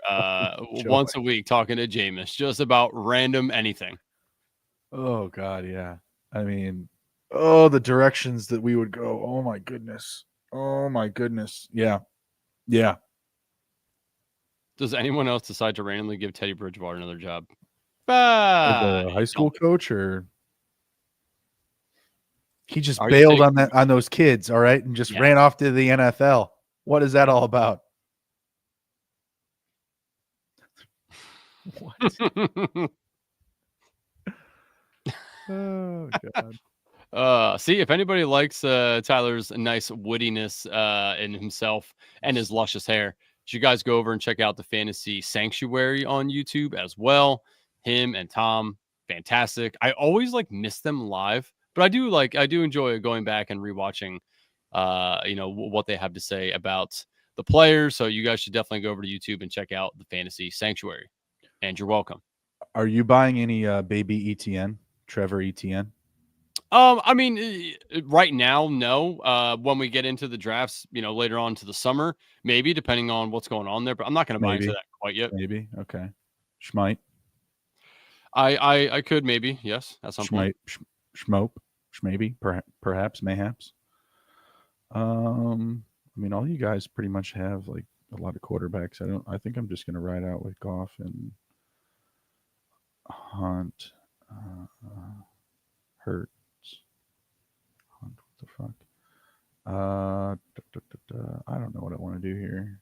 once a week talking to Jameis just about random anything. Oh God, yeah. I mean, the directions that we would go. Oh my goodness. Yeah. Does anyone else decide to randomly give Teddy Bridgewater another job? As a high school coach, or he just bailed on those kids, all right, and just ran off to the NFL. What is that all about? What? Oh God. See, if anybody likes Tyler's nice woodiness in himself and his luscious hair, you guys go over and check out the Fantasy Sanctuary on YouTube as well. Him and Tom, fantastic. I always miss them live, but I do enjoy going back and rewatching what they have to say about the players. So you guys should definitely go over to YouTube and check out the Fantasy Sanctuary. And you're welcome. Are you buying any baby ETN, Trevor ETN? I mean, right now, no. When we get into the drafts, later on to the summer, maybe, depending on what's going on there. But I'm not going to buy into that quite yet. Maybe. Okay. Schmight. I could maybe, yes, at some point. Schmope. Maybe. Perhaps. Mayhaps. I mean, all you guys pretty much have a lot of quarterbacks. I think I'm just going to ride out with Goff and Hunt. Hurts. Hunt, what the fuck? I don't know what I want to do here.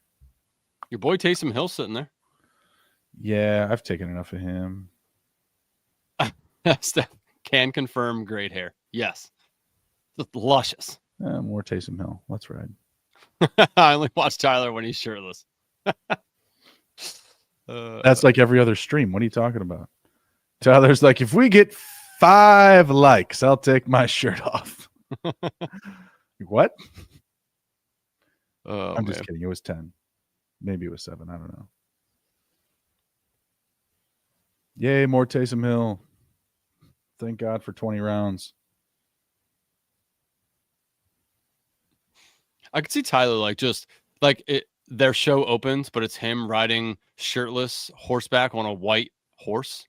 Your boy Taysom Hill sitting there. Yeah, I've taken enough of him. Steph can confirm great hair. Yes. Just luscious. More Taysom Hill. Let's ride. I only watch Tyler when he's shirtless. That's like every other stream. What are you talking about? Tyler's like, if we get 5 likes, I'll take my shirt off. What? I'm just kidding. It was 10. Maybe it was 7. I don't know. Yay, more Taysom Hill. Thank God for 20 rounds. I could see Tyler their show opens, but it's him riding shirtless horseback on a white horse.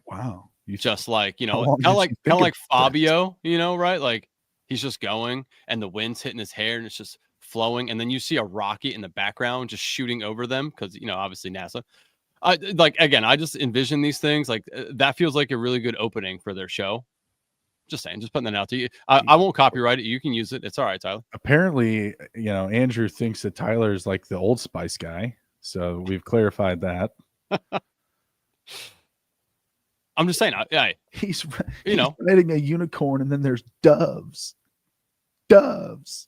Wow. Just kind of like Fabio, right? Like he's just going and the wind's hitting his hair and it's just flowing. And then you see a rocket in the background just shooting over them because, obviously NASA. I just envision these things like that feels like a really good opening for their show. Just saying, just putting that out to you. I won't copyright it. You can use it. It's all right, Tyler. Apparently, Andrew thinks that Tyler's like the Old Spice guy. So we've clarified that. I'm just saying, he's riding a unicorn, and then there's doves. Doves.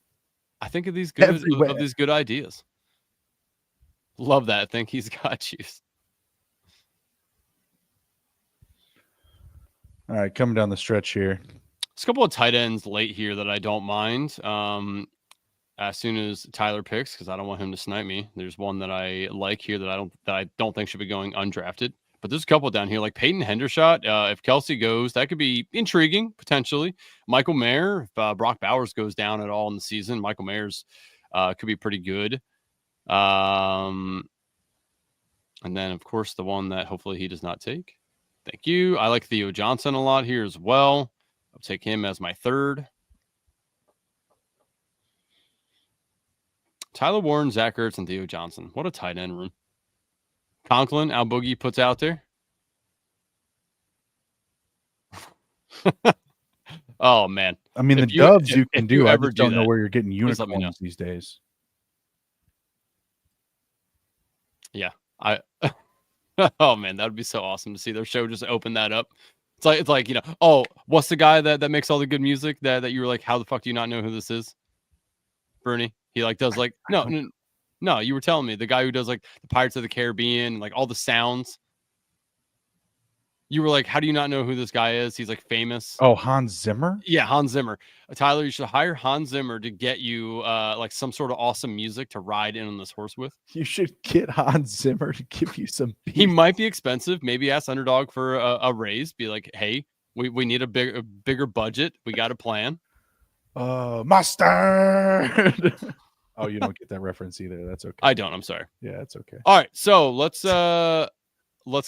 I think of these good ideas. Love that. I think he's got you. All right, coming down the stretch here. There's a couple of tight ends late here that I don't mind. As soon as Tyler picks, because I don't want him to snipe me. There's one that I like here that I don't think should be going undrafted. But there's a couple down here, like Peyton Hendershot. If Kelsey goes, that could be intriguing, potentially. Michael Mayer, if Brock Bowers goes down at all in the season, Michael Mayer's could be pretty good. And then, of course, the one that hopefully he does not take. Thank you. I like Theo Johnson a lot here as well. I'll take him as my third. Tyler Warren, Zach Ertz, and Theo Johnson. What a tight end room. Conklin, Al Boogie puts out there. Oh, man. I mean, doves you can do. I just don't know where you're getting unicorns these days. Yeah. Oh, man, that would be so awesome to see their show just open that up. It's like oh, what's the guy that makes all the good music that you were like, how the fuck do you not know who this is? Bernie. He does no, you were telling me the guy who does like the Pirates of the Caribbean, like all the sounds. You were like, how do you not know who this guy is? He's like famous. Oh, Hans Zimmer? Yeah, Hans Zimmer. Tyler, you should hire Hans Zimmer to get you like some sort of awesome music to ride in on this horse with. You should get Hans Zimmer to give you some beats. He might be expensive. Maybe ask Underdog for a raise. Be like, hey, we need a bigger budget. We got a plan. Mustard. Oh, you don't get that reference either. That's okay. I don't. I'm sorry. Yeah, that's okay. All right, so let's go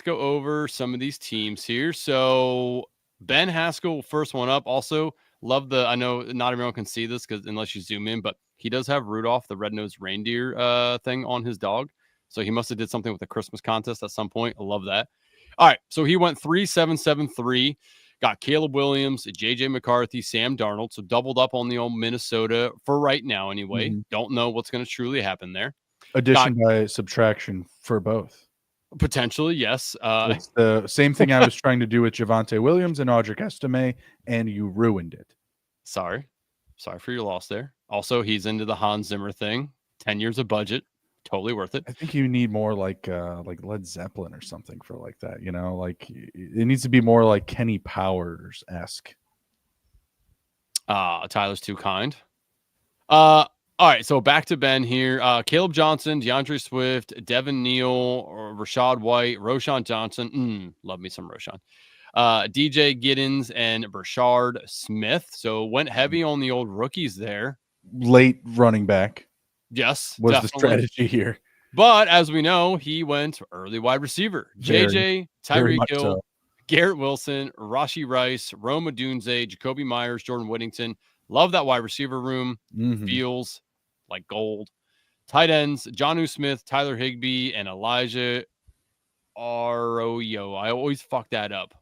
over some of these teams here. So Ben Haskell, first one up. Also, love I know not everyone can see this because unless you zoom in, but he does have Rudolph, the red-nosed reindeer thing on his dog. So he must have did something with the Christmas contest at some point. I love that. All right, so he went 3-7-7-3. Got Caleb Williams, J.J. McCarthy, Sam Darnold. So doubled up on the old Minnesota for right now anyway. Mm-hmm. Don't know what's going to truly happen there. Addition by subtraction for both. Potentially, yes. It's the same thing I was trying to do with Javonte Williams and Audric Estime, and you ruined it. Sorry for your loss there. Also, he's into the Hans Zimmer thing. 10 years of budget. Totally worth it. I think you need more like Led Zeppelin or something for like that. Like it needs to be more like Kenny Powers-esque. Tyler's too kind. All right, so back to Ben here. Caleb Johnson, DeAndre Swift, Devin Neal, Rashad White, Roshan Johnson. Love me some Roshan. DJ Giddens and Brashard Smith. So went heavy on the old rookies there. Late running back. Yes, was definitely the strategy here. But as we know, he went early wide receiver. JJ, Tyreek Hill, so. Garrett Wilson, Rashi Rice, Rome Odunze, Jacoby Myers, Jordan Whittington. Love that wide receiver room. Mm-hmm. Feels like gold. Tight ends, Jonnu Smith, Tyler Higbee, and Elijah Arroyo. I always fuck that up.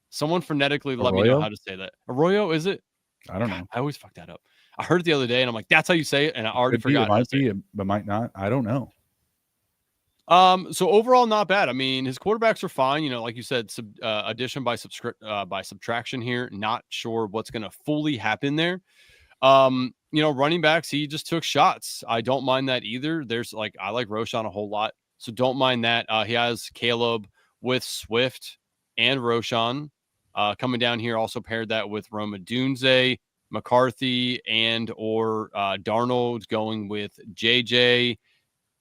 Someone phonetically let me know how to say that. Arroyo, is it? I don't know. I always fuck that up. I heard it the other day, and I'm like, that's how you say it, and I already forgot. It might be, but might not. I don't know. So overall, not bad. I mean, his quarterbacks are fine. Like you said, addition by subtraction here. Not sure what's going to fully happen there. Running backs, he just took shots. I don't mind that either. I like Roshan a whole lot, so don't mind that. He has Caleb with Swift and Roshan coming down here. Also paired that with Rome Odunze, McCarthy, and or Darnold going with JJ.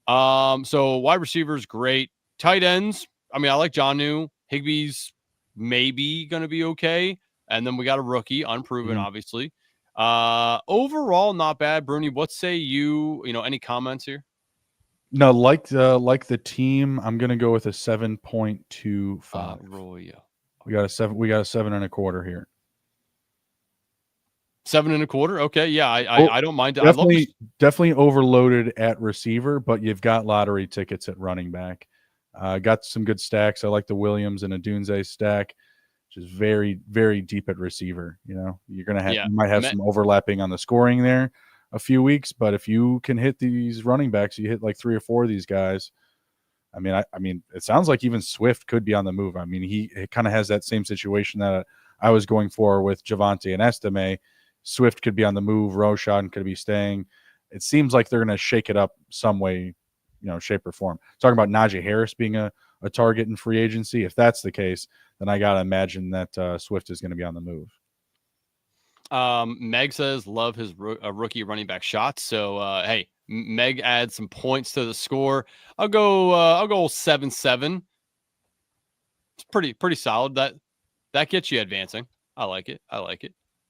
So wide receivers, great. Tight ends, I mean, I like Jonnu. Higbee's maybe going to be okay. And then we got a rookie, unproven, obviously. Overall, not bad. Bruni, what say you? Any comments here? No, like the team, I'm going to go with a 7.25. Royo. We got a 7.25 here. 7.25. Okay, yeah, I don't mind. Definitely overloaded at receiver, but you've got lottery tickets at running back. Got some good stacks. I like the Williams and a Dunze stack, which is very, very deep at receiver. You're gonna have you might have some overlapping on the scoring there a few weeks, but if you can hit these running backs, you hit like 3 or 4 of these guys. I mean, it sounds like even Swift could be on the move. I mean, he kind of has that same situation that I was going for with Javonte and Estime. Swift could be on the move. Roshan could be staying. It seems like they're going to shake it up some way, shape or form. Talking about Najee Harris being a target in free agency. If that's the case, then I got to imagine that Swift is going to be on the move. Meg says love his rookie running back shots. So, hey, Meg adds some points to the score. I'll go 7-7. It's pretty solid. That gets you advancing. I like it. All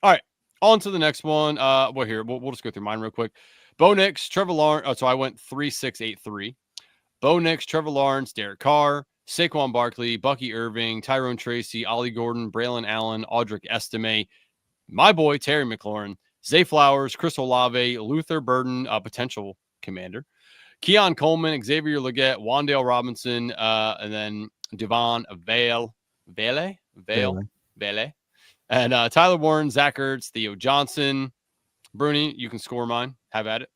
right. On to the next one. We'll just go through mine real quick. Bo Nix, Trevor Lawrence. Oh, so I went 3-6-8-3. Bo Nix, Trevor Lawrence, Derek Carr, Saquon Barkley, Bucky Irving, Tyrone Tracy, Ollie Gordon, Braylon Allen, Audric Estime, my boy Terry McLaurin, Zay Flowers, Chris Olave, Luther Burden, a potential commander, Keon Coleman, Xavier Legette, Wandale Robinson, and then Devon Vale, and Tyler Warren, Zach Ertz, Theo Johnson. Bruni, you can score mine. Have at it.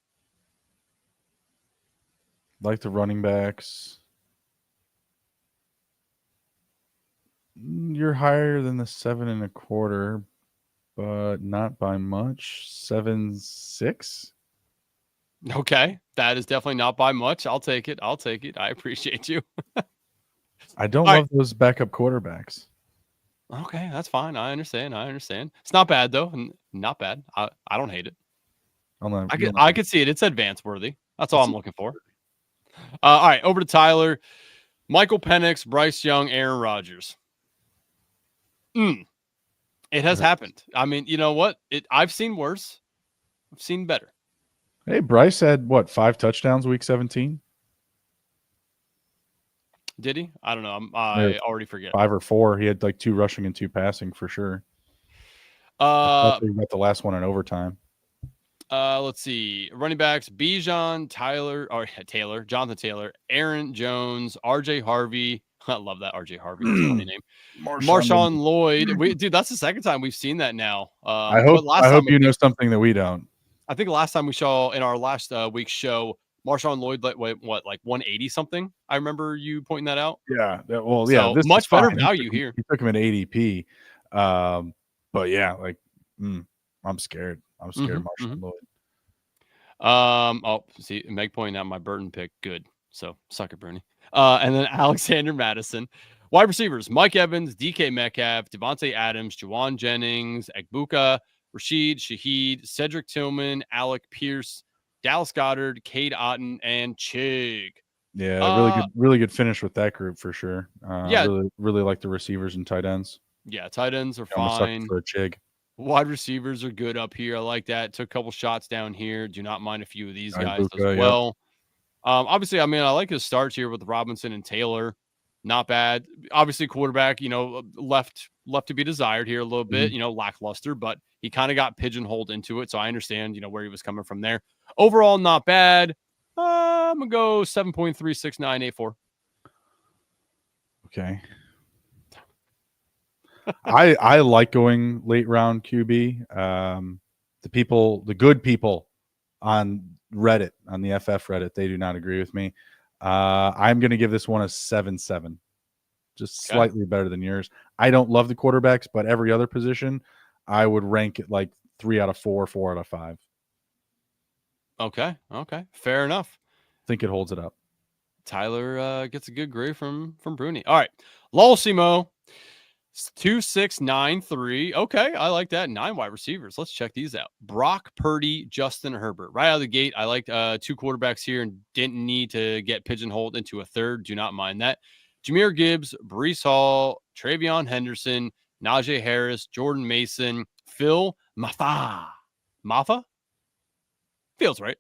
Like the running backs. You're higher than the 7.25, but not by much. 7.6. Okay, that is definitely not by much. I'll take it. I appreciate you. I don't love those backup quarterbacks. Okay, that's fine. I understand. It's not bad though. Not bad. I don't hate it. I could see it. It's advance worthy. That's all I'm looking for. All right, over to Tyler. Michael Penix, Bryce Young, Aaron Rodgers. It has happened. I mean, you know what? I've seen worse. I've seen better. Hey, Bryce had 5 touchdowns week 17? Did he? I don't know. I already forget. 5 or 4. He had like 2 rushing and 2 passing for sure. I he got the last one in overtime. Let's see. Running backs: Bijan, Taylor, Jonathan Taylor, Aaron Jones, RJ Harvey. I love that RJ Harvey. That's a funny name. Marshawn Lloyd. Dude, that's the second time we've seen that now. I hope you know something that we don't. I think last time we saw in our last week's show, Marshawn Lloyd like 180 something. I remember you pointing that out. Yeah. Well, yeah. This much better value here. He took him at ADP. But yeah, I'm scared. I'm scared of Marshawn Lloyd. See, Meg pointing out my Burton pick. Good. So suck it, Bernie. And then Alexander Madison. Wide receivers: Mike Evans, DK Metcalf, Devontae Adams, Juwan Jennings, Egbuka, Rashid Shaheed, Cedric Tillman, Alec Pierce, Dallas Goedert, Cade Otton, and Chig. Yeah, really good finish with that group for sure. Really like the receivers and tight ends. Yeah, tight ends are fine. For a Chig. Wide receivers are good up here. I like that. Took a couple shots down here. Do not mind a few of these guys as well. Yep. Obviously, I mean, I like his starts here with Robinson and Taylor. Not bad. Obviously, quarterback, left to be desired here a little bit, lackluster, but he kind of got pigeonholed into it. So I understand, where he was coming from there. Overall, not bad. I'm going to go 7.36984. Okay. I like going late round QB. The good people on Reddit, on the FF Reddit, they do not agree with me. I'm going to give this one a 7.7, just slightly better than yours. I don't love the quarterbacks, but every other position, I would rank it like 3 out of 4, 4 out of 5. Okay, fair enough. I think it holds it up. Tyler gets a good grade from Bruni. All right, Lolsimo. 2693. Okay, I like that. 9 wide receivers. Let's check these out. Brock Purdy, Justin Herbert. Right out of the gate, I liked 2 quarterbacks here and didn't need to get pigeonholed into a third. Do not mind that. Jahmyr Gibbs, Breece Hall, Travion Henderson, Najee Harris, Jordan Mason, Phil Maffa? Feels right.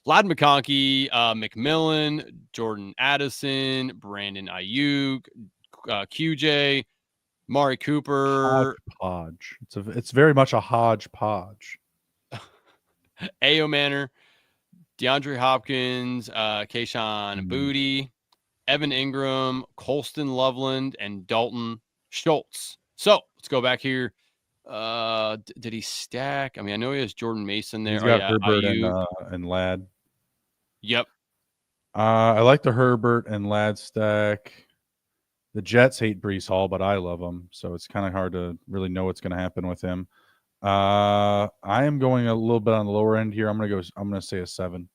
Lad McConkey, McMillan, Jordan Addison, Brandon Ayuk, QJ, Mari Cooper. Hodgepodge. It's very much a hodgepodge. Ayo Manor, DeAndre Hopkins, Kayshawn Booty, Evan Ingram, Colston Loveland, and Dalton Schultz. So let's go back here. Did he stack? I mean, I know he has Jordan Mason there. He's got Herbert IU. and Ladd. Yep. I like the Herbert and Ladd stack. The Jets hate Breece Hall, but I love him, so it's kind of hard to really know what's going to happen with him. I am going a little bit on the lower end here. I'm gonna say a 7.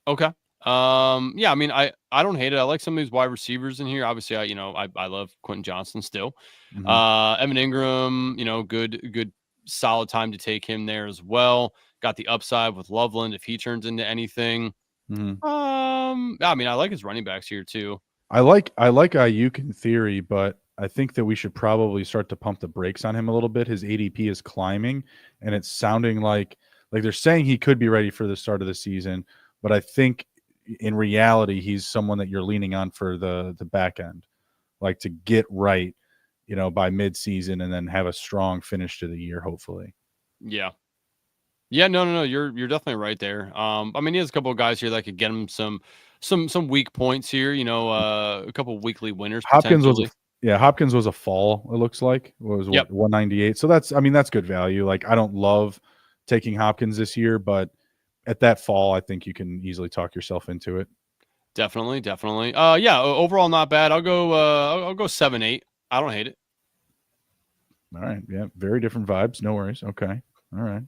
Okay. Yeah, I mean, I don't hate it. I like some of these wide receivers in here. Obviously, I love Quentin Johnson still. Evan Ingram, good solid time to take him there as well. Got the upside with Loveland if he turns into anything. I mean, I like his running backs here too. I like Ayuk in theory, but I think that we should probably start to pump the brakes on him a little bit. His ADP is climbing, and it's sounding like they're saying he could be ready for the start of the season, but I think in reality he's someone that you're leaning on for the back end, like to get right, by mid-season and then have a strong finish to the year, hopefully. Yeah. Yeah, no, you're definitely right there. I mean, he has a couple of guys here that could get him some weak points here. A couple of weekly winners. Hopkins was a fall. It looks like it was 198. So that's good value. Like I don't love taking Hopkins this year, but at that fall, I think you can easily talk yourself into it. Definitely. Yeah, overall not bad. I'll go 7-8. I don't hate it. All right. Yeah, very different vibes. No worries. Okay. All right.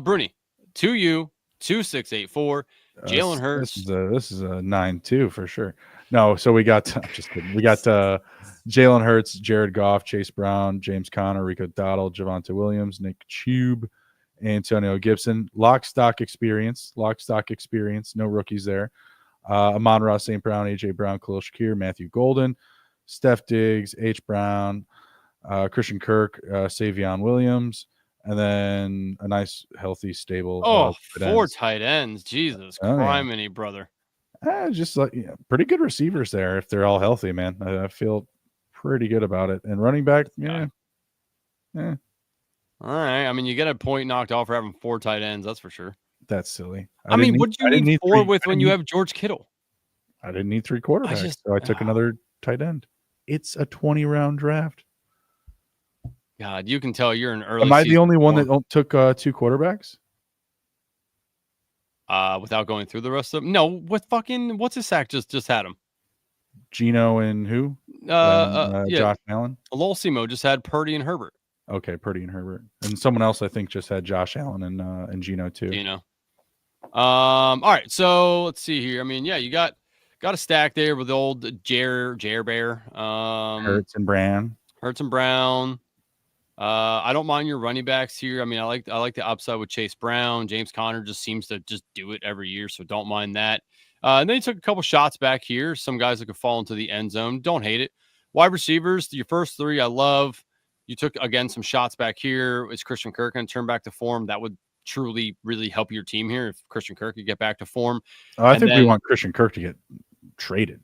Bruni, 2U, 2684. Jalen Hurts. This is a 9-2 for sure. No, so we got just kidding. We got Jalen Hurts, Jared Goff, Chase Brown, James Conner, Rico Dowdle, Javonte Williams, Nick Chubb, Antonio Gibson. Lock stock experience. No rookies there. Amon-Ra St. Brown, AJ Brown, Khalil Shakir, Matthew Golden, Steph Diggs, H. Brown, Christian Kirk, Savion Williams, and then a nice, healthy, stable. 4 tight ends. Jesus criminy, brother. Just like pretty good receivers there if they're all healthy, man. I feel pretty good about it. And running back, yeah. All right. I mean, you get a point knocked off for having 4 tight ends. That's for sure. That's silly. What do you need 4 when you have George Kittle? I didn't need 3 quarterbacks, so I took another tight end. It's a 20-round draft. God, you can tell you're an early. Am I the only one that took 2 quarterbacks? Without going through the rest of them? No, what's his sack just had him? Gino and who? Josh Allen. Lol Simo just had Purdy and Herbert. Okay, Purdy and Herbert. And someone else I think just had Josh Allen and Gino too. Gino. All right, so let's see here. I mean, yeah, you got a stack there with the old Jer Bear. Hurts and Brown. I don't mind your running backs here. I mean, I like the upside with Chase Brown. James Conner just seems to just do it every year, so don't mind that. And then he took a couple shots back here. Some guys that could fall into the end zone. Don't hate it. Wide receivers, your first 3 I love. You took, again, some shots back here. Is Christian Kirk going to turn back to form? That would truly, really help your team here if Christian Kirk could get back to form. I think we want Christian Kirk to get traded.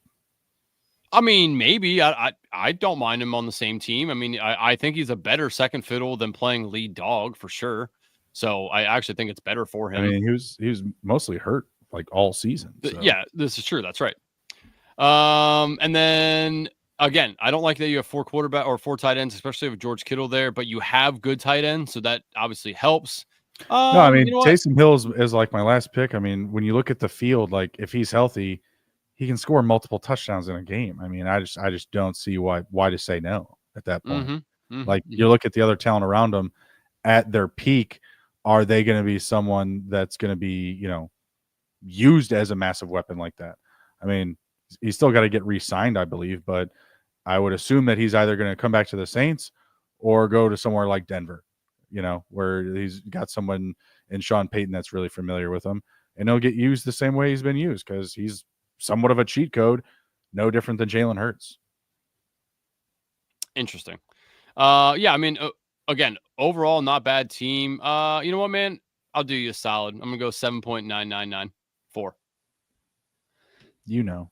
I mean, maybe. I don't mind him on the same team. I mean, I think he's a better second fiddle than playing lead dog for sure. So I actually think it's better for him. I mean, he was mostly hurt like all season. So. Yeah, this is true. That's right. And then again, I don't like that you have 4 quarterback or 4 tight ends, especially with George Kittle there, but you have good tight ends, so that obviously helps. No, I mean, Taysom Hill is like my last pick. I mean, when you look at the field, like if he's healthy, he can score multiple touchdowns in a game. I mean, I just don't see why to say no at that point. Like you look at the other talent around him at their peak, are they going to be someone that's going to be, used as a massive weapon like that? I mean, he's still got to get re-signed, I believe, but I would assume that he's either going to come back to the Saints or go to somewhere like Denver, where he's got someone in Sean Payton that's really familiar with him, and he'll get used the same way he's been used because he's somewhat of a cheat code, no different than Jalen Hurts. Interesting. Yeah, I mean, again, overall, not bad team. You know what, man? I'll do you a solid. I'm going to go 7.9994. You know.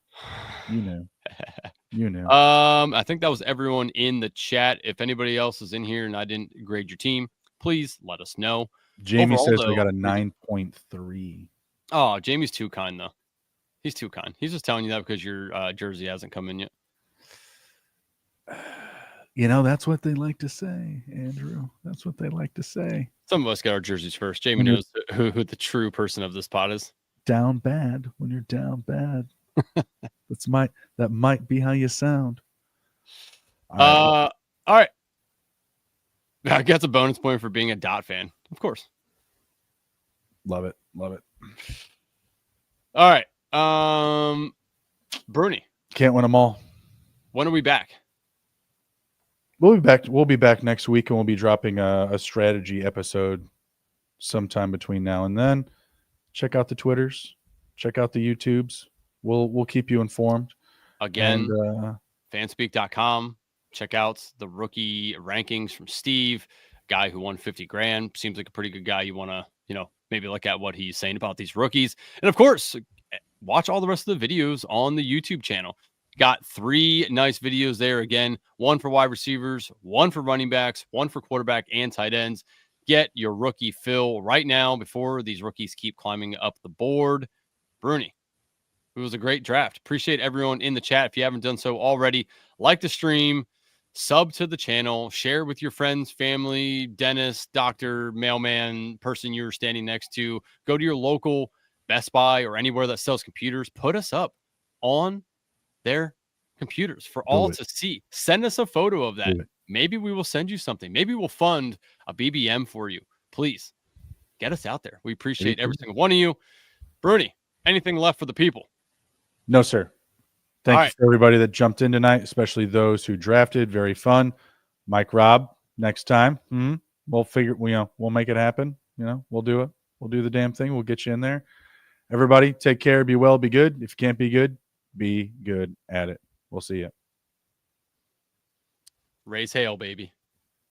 I think that was everyone in the chat. If anybody else is in here and I didn't grade your team, please let us know. Jamie says we got a 9.3. Oh, Jamie's too kind, though. He's too kind. He's just telling you that because your jersey hasn't come in yet. That's what they like to say, Andrew. That's what they like to say. Some of us get our jerseys first. Jamie knows who the true person of this pod is. Down bad when you're down bad. That might be how you sound. All right. I got a bonus point for being a Dot fan. Of course. Love it. Love it. All right. Bruni. Can't win them all. When are we back? We'll be back next week, and we'll be dropping a strategy episode sometime between now and then. Check out the Twitters. Check out the YouTubes. We'll keep you informed. Again, fanspeak.com. Check out the rookie rankings from Steve, guy who won 50 grand. Seems like a pretty good guy. You want to, maybe look at what he's saying about these rookies. And of course, watch all the rest of the videos on the YouTube channel. Got 3 nice videos there. Again, 1 for wide receivers, 1 for running backs, 1 for quarterback and tight ends. Get your rookie fill right now before these rookies keep climbing up the board. Bruni, it was a great draft. Appreciate everyone in the chat. If you haven't done so already, like the stream, sub to the channel, share with your friends, family, dentist, doctor, mailman, person you're standing next to. Go to your local Best Buy or anywhere that sells computers. Put us up on their computers for all to see. Send us a photo of that. Maybe we will send you something. Maybe we'll fund a BBM for you. Please get us out there. We appreciate every single one of you. Bruni, anything left for the people? No, sir. Thank you for everybody that jumped in tonight, especially those who drafted. Very fun. Mike Rob, next time. We'll we'll make it happen. We'll do it. We'll do the damn thing. We'll get you in there. Everybody, take care. Be well. Be good. If you can't be good, be good at it. We'll see you. Raise hail, baby.